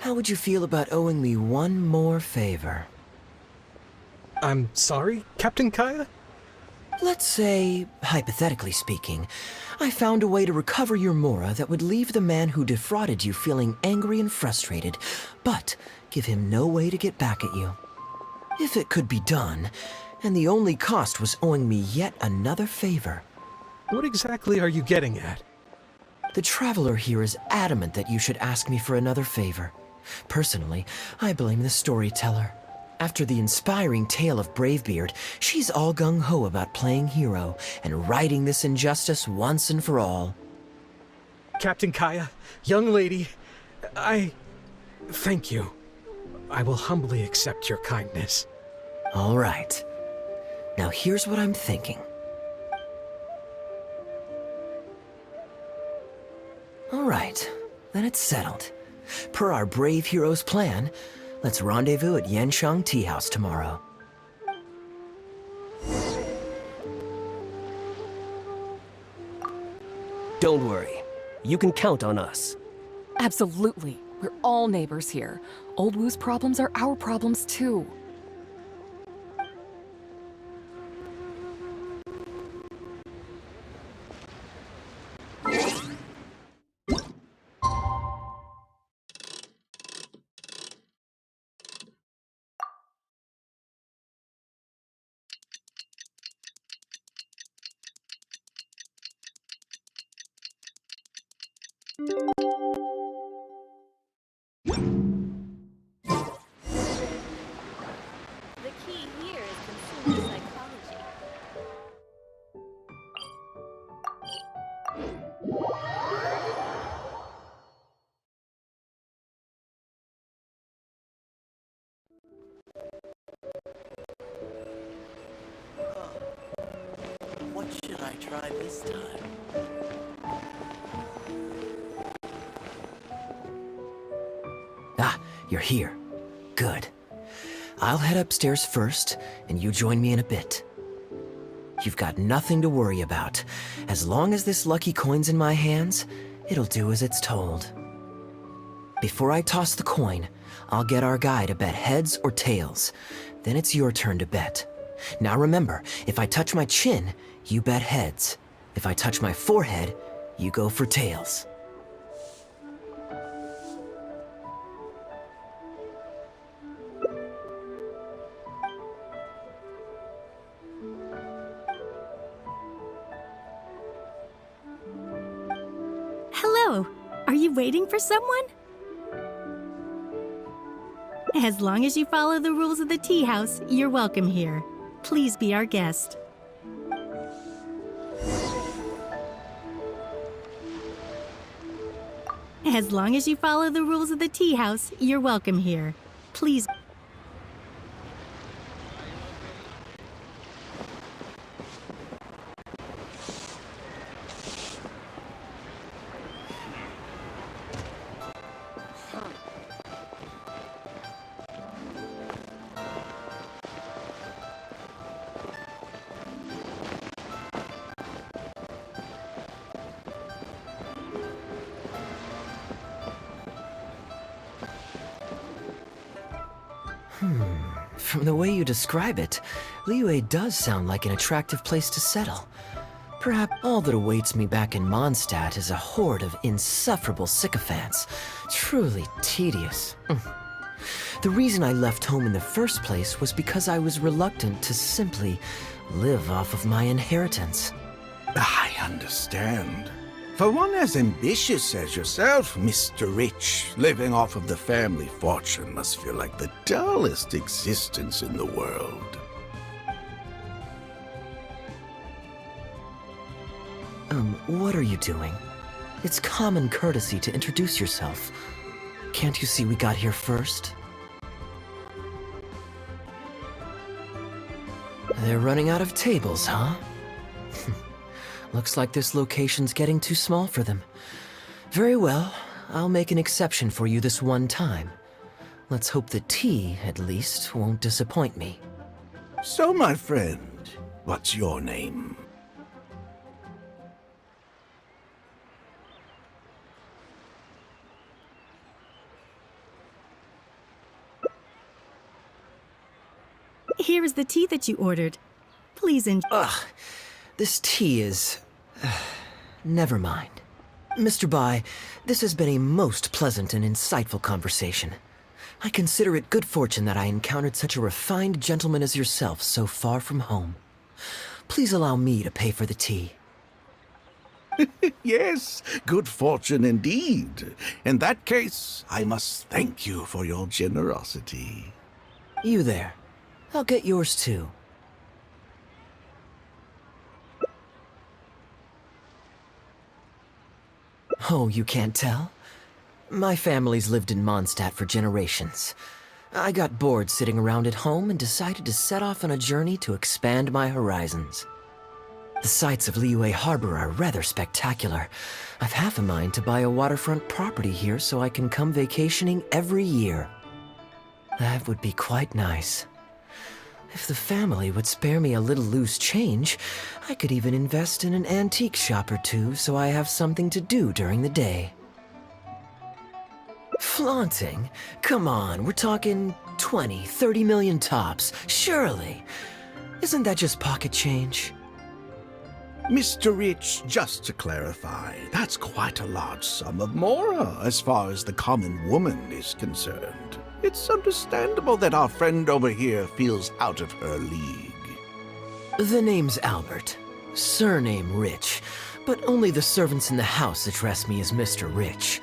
Speaker 1: how would you feel about owing me one more favor?
Speaker 13: I'm sorry, Captain Kaya?
Speaker 1: Let's say, hypothetically speaking, I found a way to recover your Mora that would leave the man who defrauded you feeling angry and frustrated, but give him no way to get back at you. If it could be done, and the only cost was owing me yet another favor.
Speaker 13: What exactly are you getting at?
Speaker 1: The Traveler here is adamant that you should ask me for another favor. Personally, I blame the storyteller. After the inspiring tale of Bravebeard, she's all gung-ho about playing hero and righting this injustice once and for all.
Speaker 13: Captain Kaya, young lady, thank you. I will humbly accept your kindness.
Speaker 1: All right. Now here's what I'm thinking. All right, then it's settled. Per our brave hero's plan, let's rendezvous at Yanshang Tea House tomorrow.
Speaker 15: Don't worry. You can count on us.
Speaker 14: Absolutely. We're all neighbors here. Old Wu's problems are our problems too.
Speaker 17: The key here is consumer psychology.
Speaker 1: What should I try this time? Ah, you're here. Good. I'll head upstairs first, and you join me in a bit. You've got nothing to worry about. As long as this lucky coin's in my hands, it'll do as it's told. Before I toss the coin, I'll get our guy to bet heads or tails. Then it's your turn to bet. Now remember, if I touch my chin, you bet heads. If I touch my forehead, you go for tails.
Speaker 11: Hello. Are you waiting for someone? As long as you follow the rules of the tea house, you're welcome here. Please be our guest. As long as you follow the rules of the tea house, you're welcome here. Please.
Speaker 1: From the way you describe it, Liyue does sound like an attractive place to settle. Perhaps all that awaits me back in Mondstadt is a horde of insufferable sycophants. Truly tedious. The reason I left home in the first place was because I was reluctant to simply live off of my inheritance.
Speaker 18: I understand. For one as ambitious as yourself, Mr. Rich, living off of the family fortune must feel like the dullest existence in the world.
Speaker 1: What are you doing? It's common courtesy to introduce yourself. Can't you see we got here first? They're running out of tables, huh? Looks like this location's getting too small for them. Very well, I'll make an exception for you this one time. Let's hope the tea, at least, won't disappoint me.
Speaker 18: So, my friend, what's your name?
Speaker 11: Here is the tea that you ordered. Please enjoy.
Speaker 1: Ugh, this tea is... never mind. Mr. Bai, this has been a most pleasant and insightful conversation. I consider it good fortune that I encountered such a refined gentleman as yourself so far from home. Please allow me to pay for the tea.
Speaker 18: Yes, good fortune indeed. In that case, I must thank you for your generosity.
Speaker 1: You there. I'll get yours too. Oh, you can't tell? My family's lived in Mondstadt for generations. I got bored sitting around at home and decided to set off on a journey to expand my horizons. The sights of Liyue Harbor are rather spectacular. I've half a mind to buy a waterfront property here so I can come vacationing every year. That would be quite nice. If the family would spare me a little loose change, I could even invest in an antique shop or two so I have something to do during the day. Flaunting? Come on, we're talking 20, 30 million tops, surely. Isn't that just pocket change?
Speaker 18: Mr. Rich, just to clarify, that's quite a large sum of mora as far as the common woman is concerned. It's understandable that our friend over here feels out of her league.
Speaker 1: The name's Albert. Surname Rich. But only the servants in the house address me as Mr. Rich.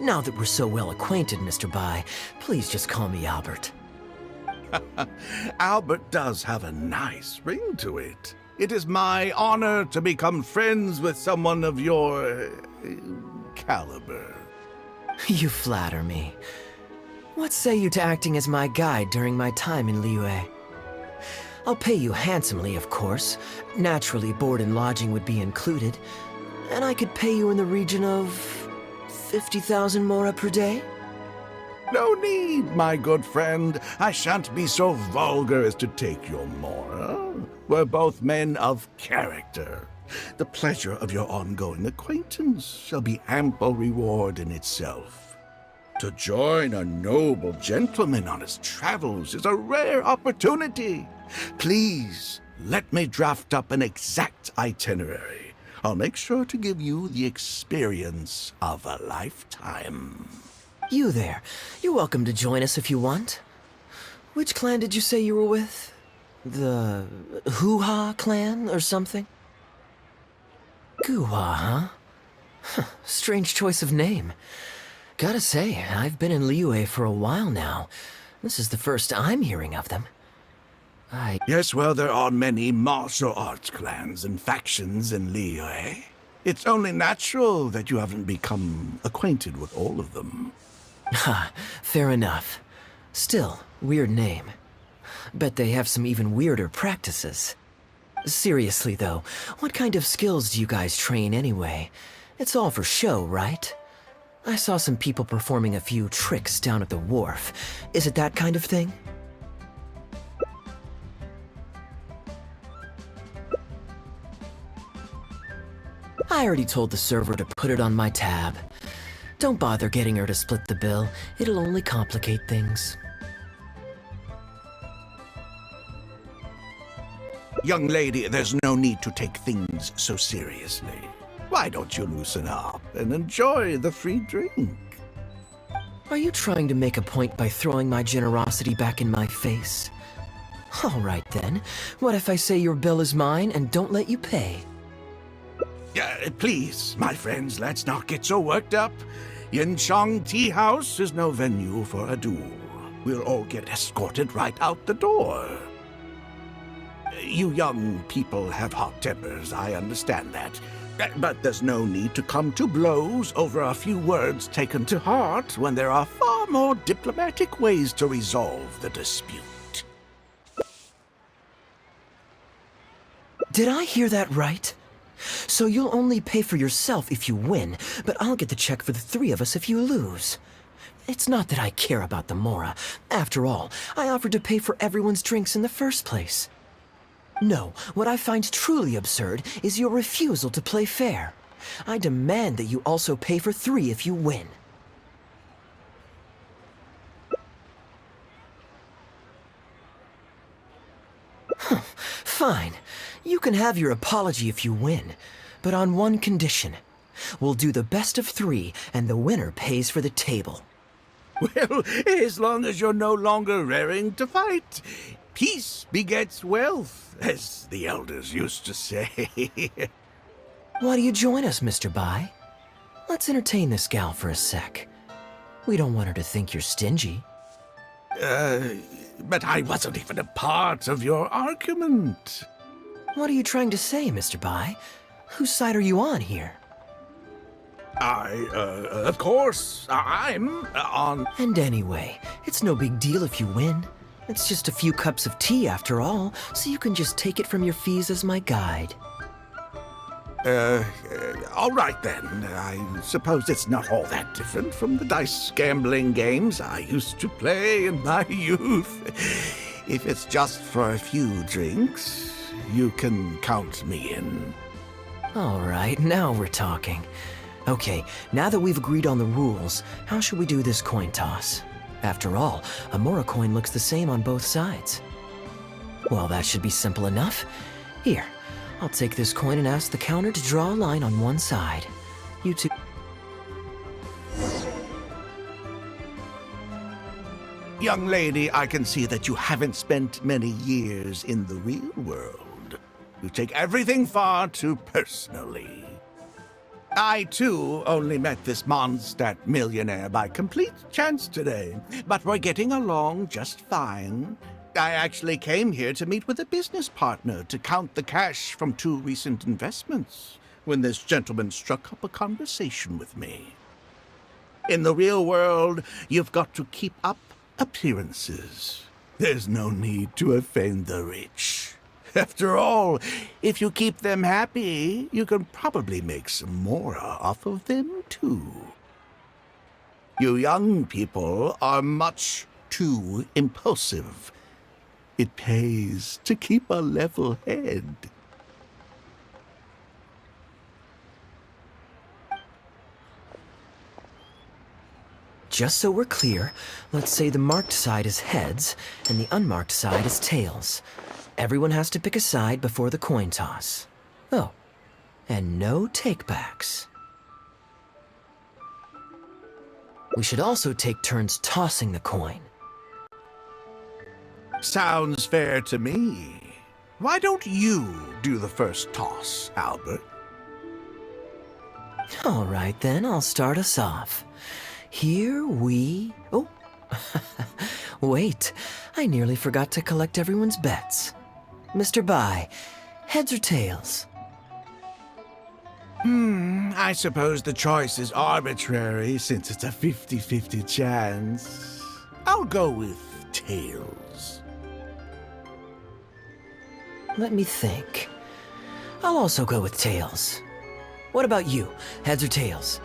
Speaker 1: Now that we're so well acquainted, Mr. Bai, please just call me Albert.
Speaker 18: Albert does have a nice ring to it. It is my honor to become friends with someone of your caliber.
Speaker 1: You flatter me. What say you to acting as my guide during my time in Liyue? I'll pay you handsomely, of course. Naturally, board and lodging would be included. And I could pay you in the region of 50,000 mora per day?
Speaker 18: No need, my good friend. I shan't be so vulgar as to take your mora. We're both men of character. The pleasure of your ongoing acquaintance shall be ample reward in itself. To join a noble gentleman on his travels is a rare opportunity. Please, let me draft up an exact itinerary. I'll make sure to give you the experience of a lifetime.
Speaker 1: You there. You're welcome to join us if you want. Which clan did you say you were with? The Hoo-Ha clan or something? Goo-Ha, huh? Strange choice of name. Gotta say, I've been in Liyue for a while now. This is the first I'm hearing of them.
Speaker 18: Yes, well, there are many martial arts clans and factions in Liyue. It's only natural that you haven't become acquainted with all of them.
Speaker 1: Ha, fair enough. Still, weird name. Bet they have some even weirder practices. Seriously though, what kind of skills do you guys train anyway? It's all for show, right? I saw some people performing a few tricks down at the wharf. Is it that kind of thing? I already told the server to put it on my tab. Don't bother getting her to split the bill. It'll only complicate things.
Speaker 18: Young lady, there's no need to take things so seriously. Why don't you loosen up and enjoy the free drink?
Speaker 1: Are you trying to make a point by throwing my generosity back in my face? All right then. What if I say your bill is mine and don't let you pay?
Speaker 18: Please, my friends, let's not get so worked up. Yinchang Tea House is no venue for a duel. We'll all get escorted right out the door. You young people have hot tempers, I understand that. But there's no need to come to blows over a few words taken to heart when there are far more diplomatic ways to resolve the dispute.
Speaker 1: Did I hear that right? So you'll only pay for yourself if you win, but I'll get the check for the three of us if you lose. It's not that I care about the mora. After all, I offered to pay for everyone's drinks in the first place. No, what I find truly absurd is your refusal to play fair. I demand that you also pay for three if you win. Fine. You can have your apology if you win, but on one condition. We'll do the best of three, and the winner pays for the table.
Speaker 18: Well, as long as you're no longer raring to fight. Peace begets wealth, as the elders used to say.
Speaker 1: Why do you join us, Mr. Bai? Let's entertain this gal for a sec. We don't want her to think you're stingy.
Speaker 18: But I wasn't even a part of your argument.
Speaker 1: What are you trying to say, Mr. Bai? Whose side are you on here?
Speaker 18: Of course, I'm on...
Speaker 1: And anyway, it's no big deal if you win. It's just a few cups of tea after all, so you can just take it from your fees as my guide.
Speaker 18: All right then. I suppose it's not all that different from the dice gambling games I used to play in my youth. If it's just for a few drinks, you can count me in.
Speaker 1: All right, now we're talking. Okay, now that we've agreed on the rules, how should we do this coin toss? After all, a Mora coin looks the same on both sides. Well, that should be simple enough. Here, I'll take this coin and ask the counter to draw a line on one side. You two...
Speaker 18: Young lady, I can see that you haven't spent many years in the real world. You take everything far too personally. I, too, only met this Mondstadt millionaire by complete chance today, but we're getting along just fine. I actually came here to meet with a business partner to count the cash from 2 recent investments, when this gentleman struck up a conversation with me. In the real world, you've got to keep up appearances. There's no need to offend the rich. After all, if you keep them happy, you can probably make some more off of them, too. You young people are much too impulsive. It pays to keep a level head.
Speaker 1: Just so we're clear, let's say the marked side is heads and the unmarked side is tails. Everyone has to pick a side before the coin toss. Oh, and no takebacks. We should also take turns tossing the coin.
Speaker 18: Sounds fair to me. Why don't you do the first toss, Albert?
Speaker 1: All right then, I'll start us off. Here we... Oh, wait, I nearly forgot to collect everyone's bets. Mr. Bai, heads or tails?
Speaker 18: I suppose the choice is arbitrary since it's a 50-50 chance. I'll go with tails.
Speaker 1: Let me think. I'll also go with tails. What about you, heads or tails?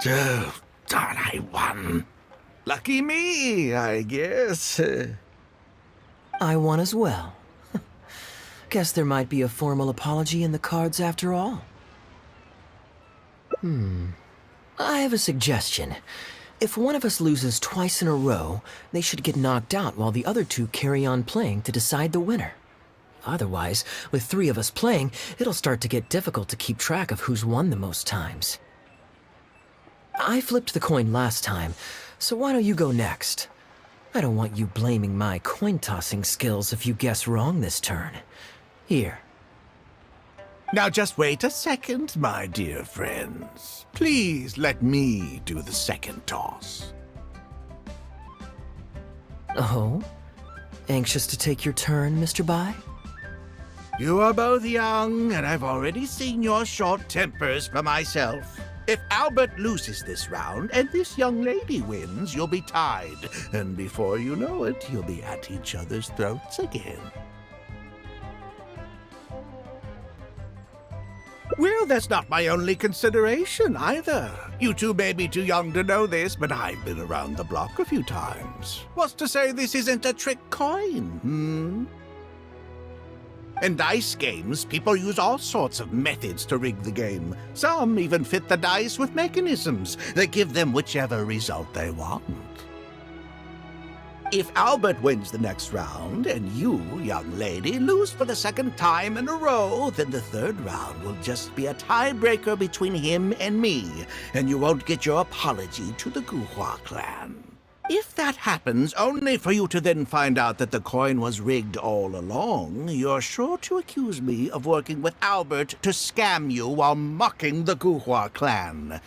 Speaker 18: Oh, darn, I won. Lucky me, I guess.
Speaker 1: I won as well. Guess there might be a formal apology in the cards after all. I have a suggestion. If one of us loses twice in a row, they should get knocked out while the other two carry on playing to decide the winner. Otherwise, with 3 of us playing, it'll start to get difficult to keep track of who's won the most times. I flipped the coin last time, so why don't you go next? I don't want you blaming my coin-tossing skills if you guess wrong this turn. Here.
Speaker 18: Now just wait a second, my dear friends. Please let me do the second toss.
Speaker 1: Oh? Anxious to take your turn, Mr. Bai?
Speaker 18: You are both young, and I've already seen your short tempers for myself. If Albert loses this round and this young lady wins, you'll be tied. And before you know it, you'll be at each other's throats again. We'll Well, that's not my only consideration either. You two may be too young to know this, but I've been around the block a few times. What's to say this isn't a trick coin, In dice games, people use all sorts of methods to rig the game. Some even fit the dice with mechanisms that give them whichever result they want. If Albert wins the next round, and you, young lady, lose for the second time in a row, then the third round will just be a tiebreaker between him and me, and you won't get your apology to the Guhua clan. If that happens, only for you to then find out that the coin was rigged all along, you're sure to accuse me of working with Albert to scam you while mocking the Guhua clan.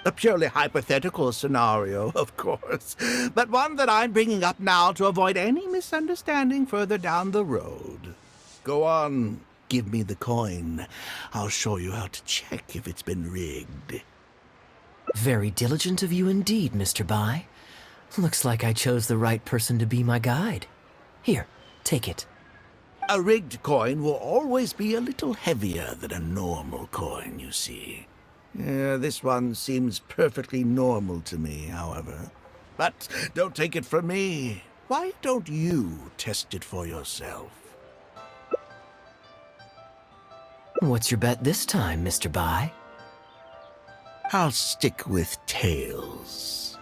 Speaker 18: A purely hypothetical scenario, of course, but one that I'm bringing up now to avoid any misunderstanding further down the road. Go on, give me the coin. I'll show you how to check if it's been rigged.
Speaker 1: Very diligent of you indeed, Mr. Bai. Looks like I chose the right person to be my guide. Here, take it.
Speaker 18: A rigged coin will always be a little heavier than a normal coin, you see. This one seems perfectly normal to me, however. But don't take it from me. Why don't you test it for yourself?
Speaker 1: What's your bet this time, Mr. Bai?
Speaker 18: I'll stick with tails.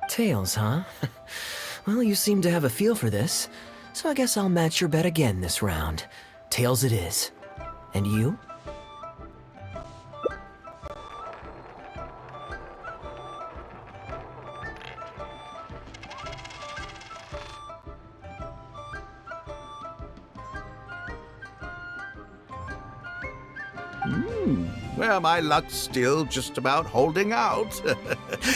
Speaker 1: Tails, huh? Well, you seem to have a feel for this, so I guess I'll match your bet again this round. Tails it is. And you?
Speaker 18: Well, my luck's still just about holding out.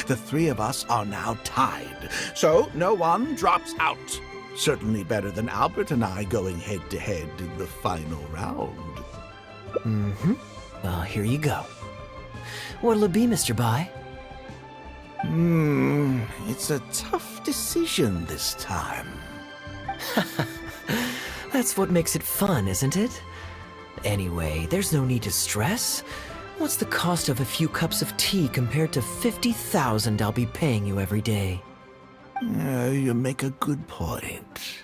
Speaker 18: The three of us are now tied, so no one drops out. Certainly better than Albert and I going head-to-head in the final round.
Speaker 1: Mm-hmm. Well, here you go. What'll it be, Mr. Bai?
Speaker 18: It's a tough decision this time.
Speaker 1: That's what makes it fun, isn't it? Anyway, there's no need to stress. What's the cost of a few cups of tea compared to 50,000 I'll be paying you every day?
Speaker 18: You make a good point.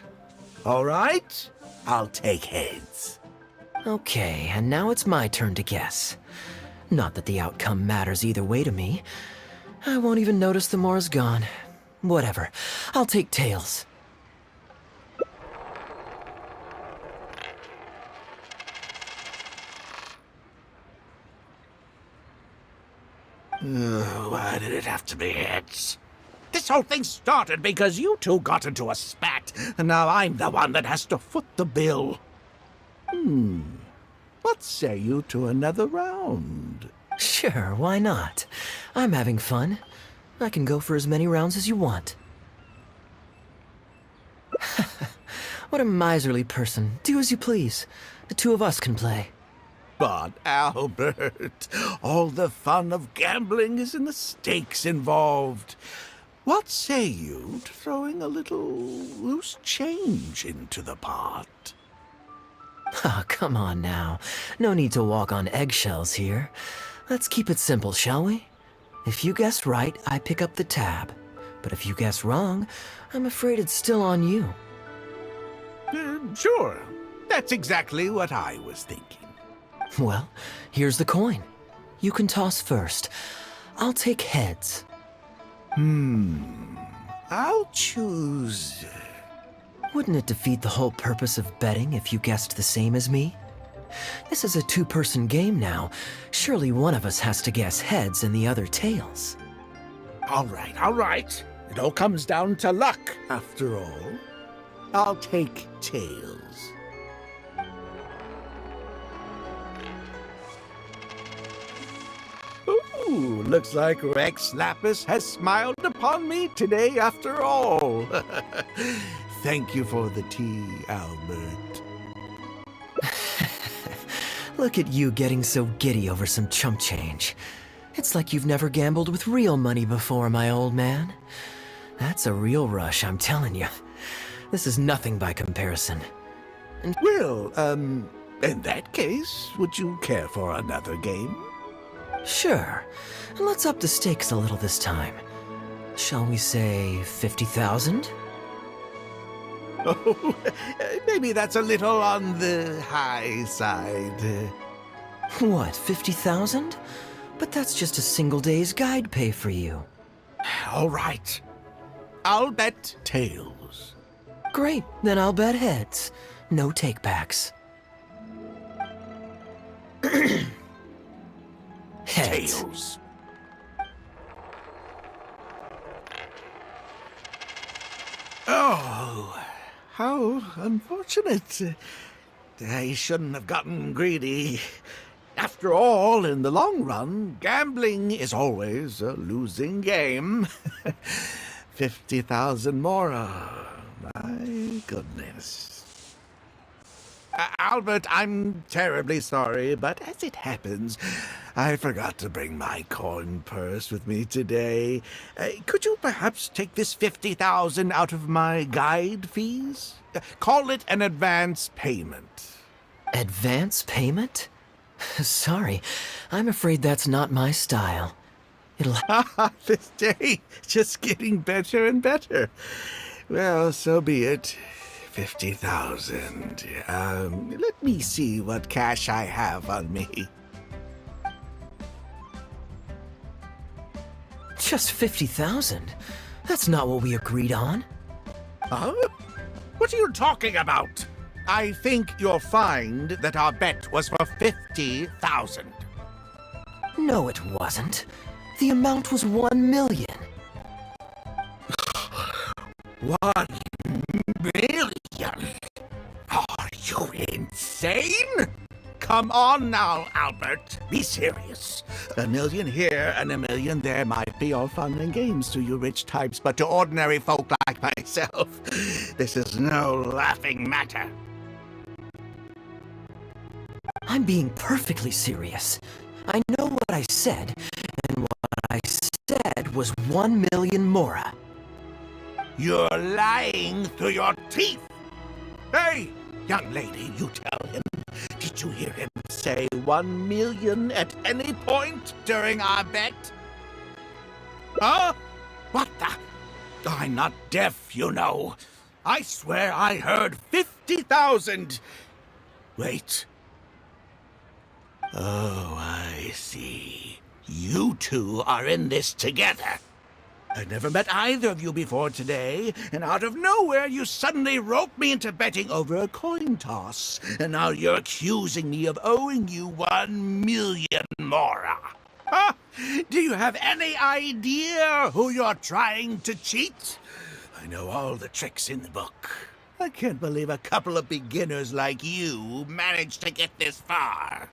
Speaker 18: All right, I'll take heads.
Speaker 1: Okay, and now it's my turn to guess. Not that the outcome matters either way to me. I won't even notice the more's gone. Whatever, I'll take tails.
Speaker 18: Why did it have to be heads? This whole thing started because you two got into a spat, and now I'm the one that has to foot the bill. What say you to another round?
Speaker 1: Sure, why not? I'm having fun. I can go for as many rounds as you want. What a miserly person. Do as you please. The two of us can play.
Speaker 18: But, Albert, all the fun of gambling is in the stakes involved. What say you to throwing a little loose change into the pot?
Speaker 1: Oh, come on now. No need to walk on eggshells here. Let's keep it simple, shall we? If you guessed right, I pick up the tab. But if you guess wrong, I'm afraid it's still on you.
Speaker 18: Sure. That's exactly what I was thinking.
Speaker 1: Well, here's the coin. You can toss first. I'll take heads.
Speaker 18: I'll choose...
Speaker 1: Wouldn't it defeat the whole purpose of betting if you guessed the same as me? This is a two-person game now. Surely one of us has to guess heads and the other tails.
Speaker 18: All right. It all comes down to luck, after all. I'll take tails. Ooh, looks like Rex Lapis has smiled upon me today after all. Thank you for the tea, Albert.
Speaker 1: Look at you getting so giddy over some chump change. It's like you've never gambled with real money before, my old man. That's a real rush, I'm telling you. This is nothing by comparison.
Speaker 18: Well, In that case, would you care for another game?
Speaker 1: Sure. Let's up the stakes a little this time. Shall we say 50,000?
Speaker 18: Oh, maybe that's a little on the high side.
Speaker 1: What, 50,000? But that's just a single day's guide pay for you.
Speaker 18: All right. I'll bet tails.
Speaker 1: Great, then I'll bet heads. No takebacks. Heads.
Speaker 18: Tails. Oh, how unfortunate. I shouldn't have gotten greedy. After all, in the long run, gambling is always a losing game. 50,000 more. My goodness. Albert, I'm terribly sorry, but as it happens, I forgot to bring my coin purse with me today. Could you perhaps take this 50,000 out of my guide fees? Call it an advance payment.
Speaker 1: Advance payment? Sorry, I'm afraid that's not my style. It'll...
Speaker 18: This day, just getting better and better. Well, so be it. 50,000. Let me see what cash I have on me.
Speaker 1: Just 50,000? That's not what we agreed on.
Speaker 18: Huh? What are you talking about? I think you'll find that our bet was for 50,000.
Speaker 1: No, it wasn't. The amount was 1 million.
Speaker 18: 1 million? Are you insane? Come on now, Albert. Be serious. 1 million here and 1 million there might be all fun and games to you rich types, but to ordinary folk like myself, this is no laughing matter.
Speaker 1: I'm being perfectly serious. I know what I said, and what I said was 1 million mora.
Speaker 18: You're lying through your teeth! Hey, young lady, you tell him. Did you hear him say 1 million at any point during our bet? Huh? What the? I'm not deaf, you know. I swear I heard 50,000. Wait. Oh, I see. You two are in this together. I've never met either of you before today, and out of nowhere you suddenly roped me into betting over a coin toss, and now you're accusing me of owing you 1 million mora. Huh? Do you have any idea who you're trying to cheat? I know all the tricks in the book. I can't believe a couple of beginners like you managed to get this far.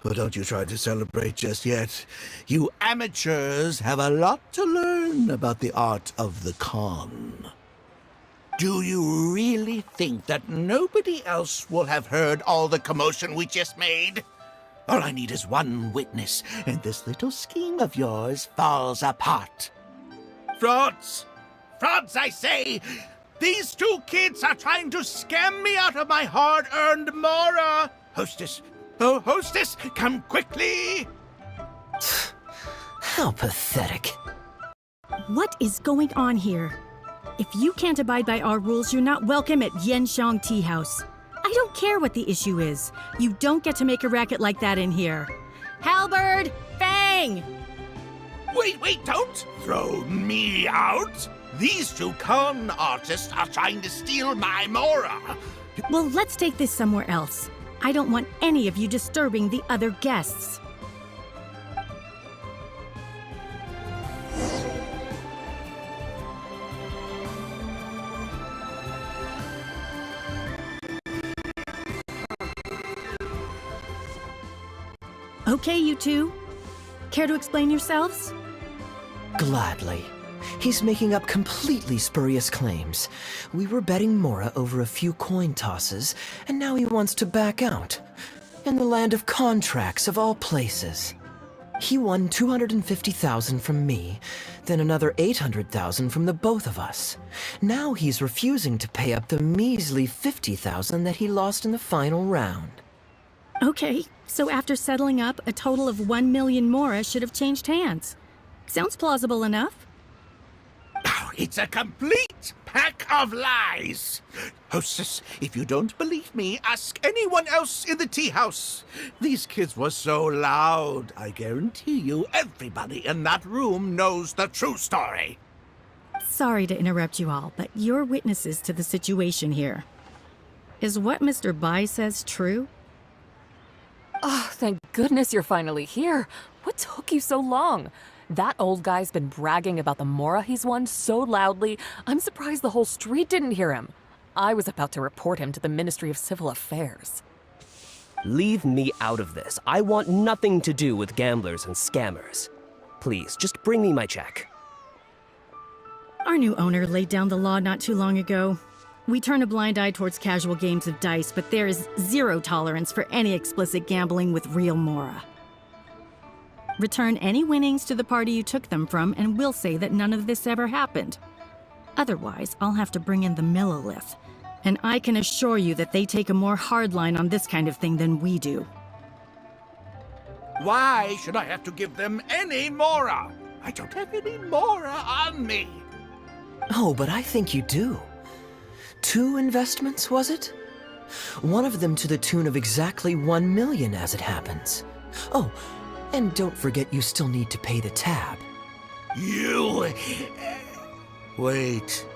Speaker 18: Well, don't you try to celebrate just yet. You amateurs have a lot to learn about the art of the con. Do you really think that nobody else will have heard all the commotion we just made? All I need is one witness, and this little scheme of yours falls apart. Frauds! Frauds, I say! These two kids are trying to scam me out of my hard-earned mora! Hostess! Oh, hostess, come quickly!
Speaker 1: How pathetic.
Speaker 11: What is going on here? If you can't abide by our rules, you're not welcome at Yenshang Tea House. I don't care what the issue is. You don't get to make a racket like that in here. Halberd! Fang!
Speaker 18: Wait, don't throw me out! These two con artists are trying to steal my mora!
Speaker 11: Well, let's take this somewhere else. I don't want any of you disturbing the other guests. Okay, you two. Care to explain yourselves?
Speaker 1: Gladly. He's making up completely spurious claims. We were betting mora over a few coin tosses, and now he wants to back out. In the land of contracts, of all places. He won 250,000 from me, then another 800,000 from the both of us. Now he's refusing to pay up the measly 50,000 that he lost in the final round.
Speaker 11: Okay, so after settling up, a total of 1 million mora should have changed hands. Sounds plausible enough.
Speaker 18: It's a complete pack of lies! Hostess, if you don't believe me, ask anyone else in the tea house. These kids were so loud, I guarantee you everybody in that room knows the true story.
Speaker 11: Sorry to interrupt you all, but you're witnesses to the situation here. Is what Mr. Bai says true?
Speaker 14: Oh, thank goodness you're finally here. What took you so long? That old guy's been bragging about the mora he's won so loudly, I'm surprised the whole street didn't hear him. I was about to report him to the Ministry of Civil Affairs.
Speaker 15: Leave me out of this. I want nothing to do with gamblers and scammers. Please, just bring me my check.
Speaker 11: Our new owner laid down the law not too long ago. We turn a blind eye towards casual games of dice, but there is zero tolerance for any explicit gambling with real mora. Return any winnings to the party you took them from, and we'll say that none of this ever happened. Otherwise, I'll have to bring in the millilith. And I can assure you that they take a more hard line on this kind of thing than we do.
Speaker 18: Why should I have to give them any mora? I don't have any mora on me.
Speaker 1: Oh, but I think you do. 2 investments, was it? One of them to the tune of exactly 1 million as it happens. Oh, and don't forget you still need to pay the tab.
Speaker 18: You... Wait,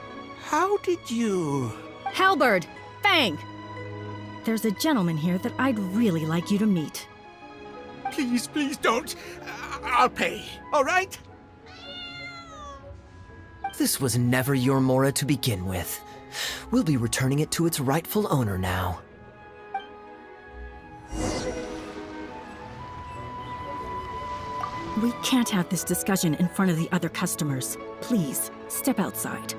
Speaker 18: how did you...
Speaker 11: Halberd! Fang! There's a gentleman here that I'd really like you to meet.
Speaker 18: Please, please don't. I'll pay, all right?
Speaker 1: This was never your mora to begin with. We'll be returning it to its rightful owner now.
Speaker 11: We can't have this discussion in front of the other customers. Please, step outside.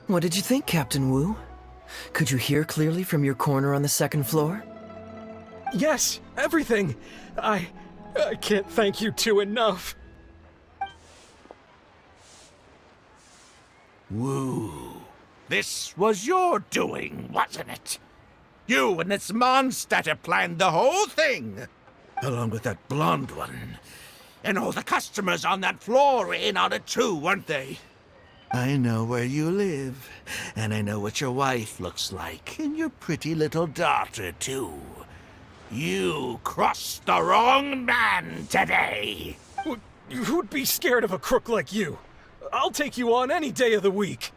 Speaker 1: What did you think, Captain Wu? Could you hear clearly from your corner on the 2nd floor?
Speaker 13: Yes, everything. I can't thank you two enough.
Speaker 18: Woo. This was your doing, wasn't it? You and this monster planned the whole thing. Along with that blonde one. And all the customers on that floor were in on it too, weren't they? I know where you live, and I know what your wife looks like, and your pretty little daughter too. You crossed the wrong man today!
Speaker 13: Who'd be scared of a crook like you? I'll take you on any day of the week.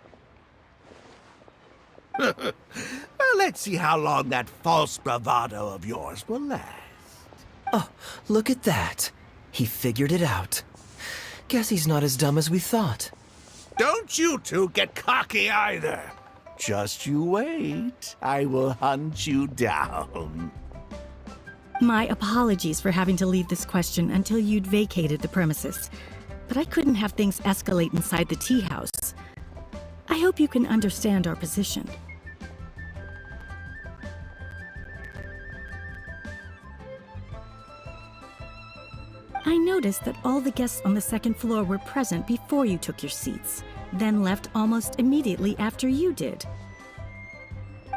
Speaker 18: Well, let's see how long that false bravado of yours will last.
Speaker 1: Oh, look at that. He figured it out. Guess he's not as dumb as we thought.
Speaker 18: Don't you two get cocky either. Just you wait. I will hunt you down.
Speaker 11: My apologies for having to leave this question until you'd vacated the premises. But I couldn't have things escalate inside the tea house. I hope you can understand our position. I noticed that all the guests on the 2nd floor were present before you took your seats, then left almost immediately after you did.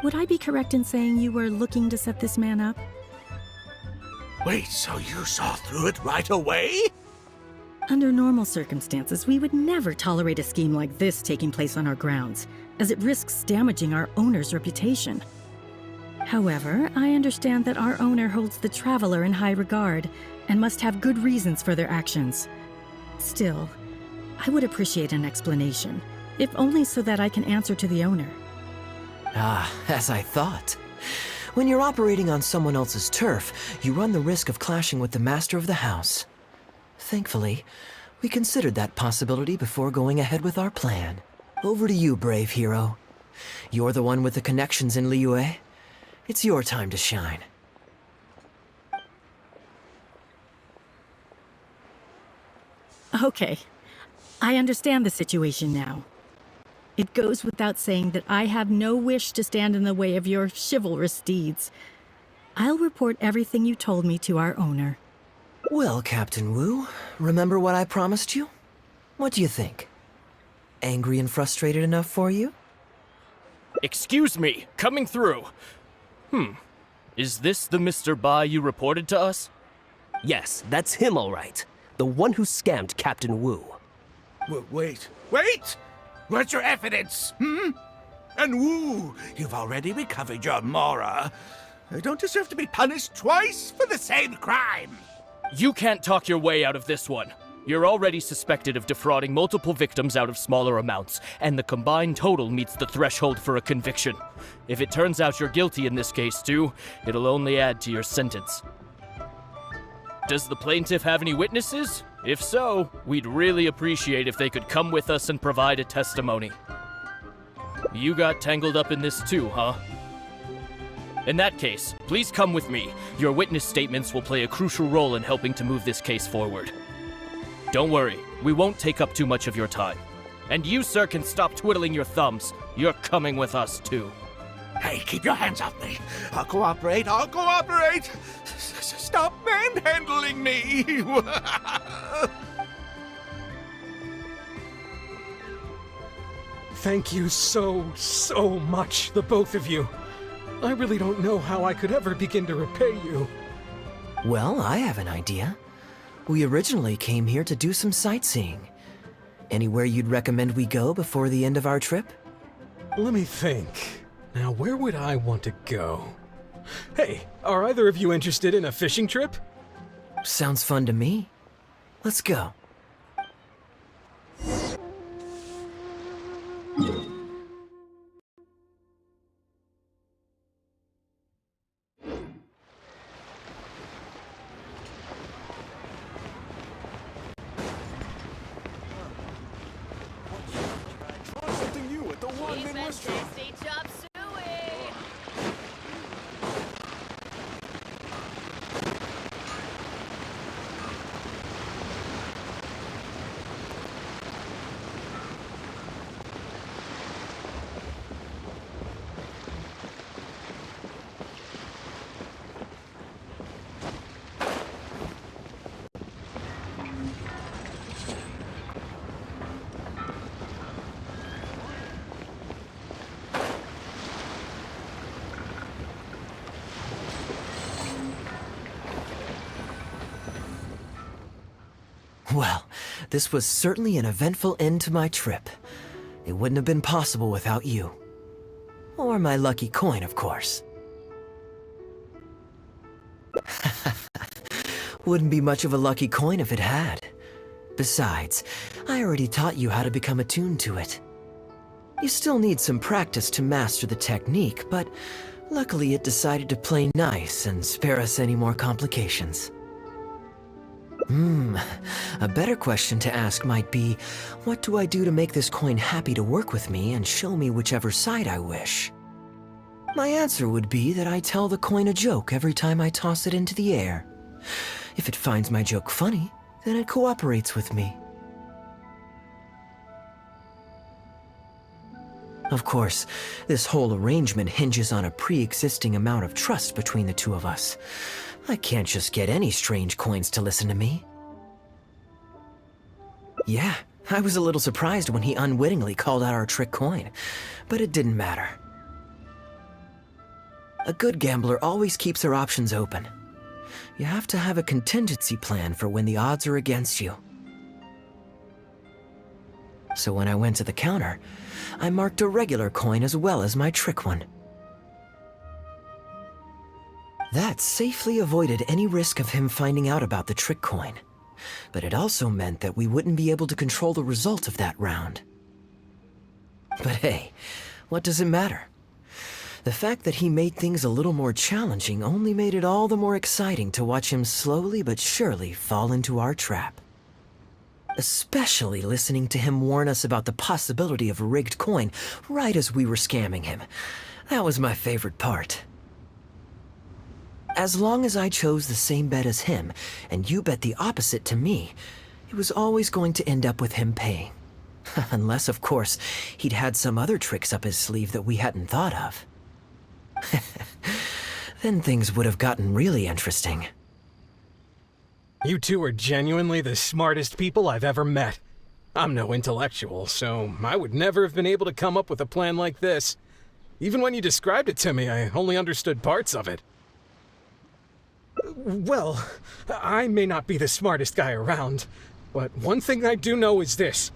Speaker 11: Would I be correct in saying you were looking to set this man up?
Speaker 18: Wait, so you saw through it right away?
Speaker 11: Under normal circumstances, we would never tolerate a scheme like this taking place on our grounds, as it risks damaging our owner's reputation. However, I understand that our owner holds the traveler in high regard and must have good reasons for their actions. Still, I would appreciate an explanation, if only so that I can answer to the owner.
Speaker 1: Ah, as I thought. When you're operating on someone else's turf, you run the risk of clashing with the master of the house. Thankfully, we considered that possibility before going ahead with our plan. Over to you, brave hero. You're the one with the connections in Liyue. It's your time to shine.
Speaker 11: Okay, I understand the situation now. It goes without saying that I have no wish to stand in the way of your chivalrous deeds. I'll report everything you told me to our owner.
Speaker 1: Well, Captain Wu, remember what I promised you? What do you think? Angry and frustrated enough for you?
Speaker 5: Excuse me, coming through. Is this the Mr. Bai you reported to us?
Speaker 15: Yes, that's him all right. The one who scammed Captain Wu.
Speaker 18: Wait! Where's your evidence, And Wu, you've already recovered your Mora. You don't deserve to be punished twice for the same crime.
Speaker 5: You can't talk your way out of this one. You're already suspected of defrauding multiple victims out of smaller amounts, and the combined total meets the threshold for a conviction. If it turns out you're guilty in this case too, it'll only add to your sentence. Does the plaintiff have any witnesses? If so, we'd really appreciate if they could come with us and provide a testimony. You got tangled up in this too, huh? In that case, please come with me. Your witness statements will play a crucial role in helping to move this case forward. Don't worry, we won't take up too much of your time. And you, sir, can stop twiddling your thumbs. You're coming with us, too.
Speaker 18: Hey, keep your hands off me. I'll cooperate. Stop manhandling me.
Speaker 13: Thank you so much, the both of you. I really don't know how I could ever begin to repay you.
Speaker 1: Well, I have an idea. We originally came here to do some sightseeing. Anywhere you'd recommend we go before the end of our trip?
Speaker 13: Let me think. Now, where would I want to go? Hey, are either of you interested in a fishing trip?
Speaker 1: Sounds fun to me. Let's go. Well, this was certainly an eventful end to my trip. It wouldn't have been possible without you. Or my lucky coin, of course. Wouldn't be much of a lucky coin if it had. Besides, I already taught you how to become attuned to it. You still need some practice to master the technique, but luckily it decided to play nice and spare us any more complications. A better question to ask might be, what do I do to make this coin happy to work with me and show me whichever side I wish? My answer would be that I tell the coin a joke every time I toss it into the air. If it finds my joke funny, then it cooperates with me. Of course, this whole arrangement hinges on a pre-existing amount of trust between the two of us. I can't just get any strange coins to listen to me. Yeah, I was a little surprised when he unwittingly called out our trick coin, but it didn't matter. A good gambler always keeps their options open. You have to have a contingency plan for when the odds are against you. So when I went to the counter, I marked a regular coin as well as my trick one. That safely avoided any risk of him finding out about the trick coin, but it also meant that we wouldn't be able to control the result of that round. But hey, what does it matter? The fact that he made things a little more challenging only made it all the more exciting to watch him slowly but surely fall into our trap. Especially listening to him warn us about the possibility of a rigged coin right as we were scamming him. That was my favorite part. As long as I chose the same bet as him, and you bet the opposite to me, It was always going to end up with him paying. Unless, of course, he'd had some other tricks up his sleeve that we hadn't thought of. Then things would have gotten really interesting.
Speaker 13: You two are genuinely the smartest people I've ever met. I'm no intellectual, so I would never have been able to come up with a plan like this. Even when you described it to me, I only understood parts of it. Well, I may not be the smartest guy around, but one thing I do know is this.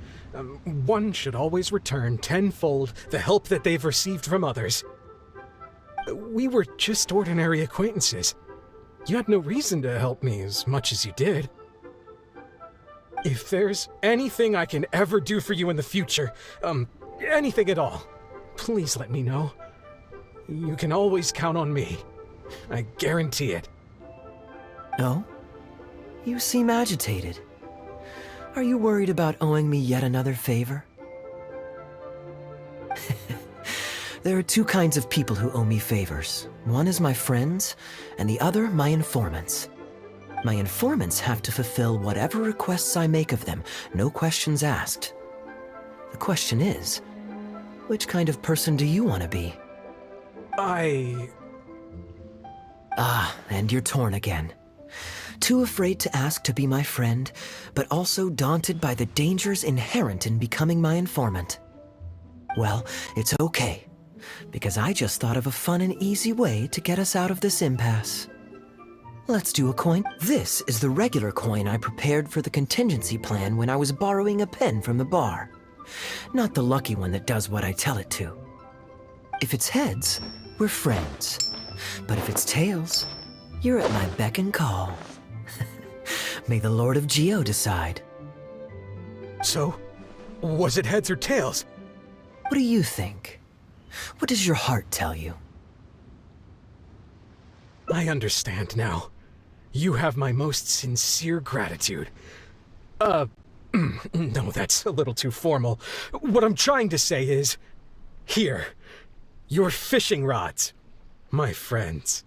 Speaker 13: One should always return tenfold the help that they've received from others. We were just ordinary acquaintances. You had no reason to help me as much as you did. If there's anything I can ever do for you in the future, anything at all, please let me know. You can always count on me. I guarantee it.
Speaker 1: No? You seem agitated. Are you worried about owing me yet another favor? There are two kinds of people who owe me favors. One is my friends, and the other my informants. My informants have to fulfill whatever requests I make of them, no questions asked. The question is, which kind of person do you want to be? Ah, and you're torn again. Too afraid to ask to be my friend, but also daunted by the dangers inherent in becoming my informant. Well, it's okay, because I just thought of a fun and easy way to get us out of this impasse. Let's do a coin. This is the regular coin I prepared for the contingency plan when I was borrowing a pen from the bar. Not the lucky one that does what I tell it to. If it's heads, we're friends. But if it's tails, you're at my beck and call. May the Lord of Geo decide.
Speaker 13: So, was it heads or tails?
Speaker 1: What do you think? What does your heart tell you?
Speaker 13: I understand now. You have my most sincere gratitude. No, that's a little too formal. What I'm trying to say is, here, your fishing rods, my friends.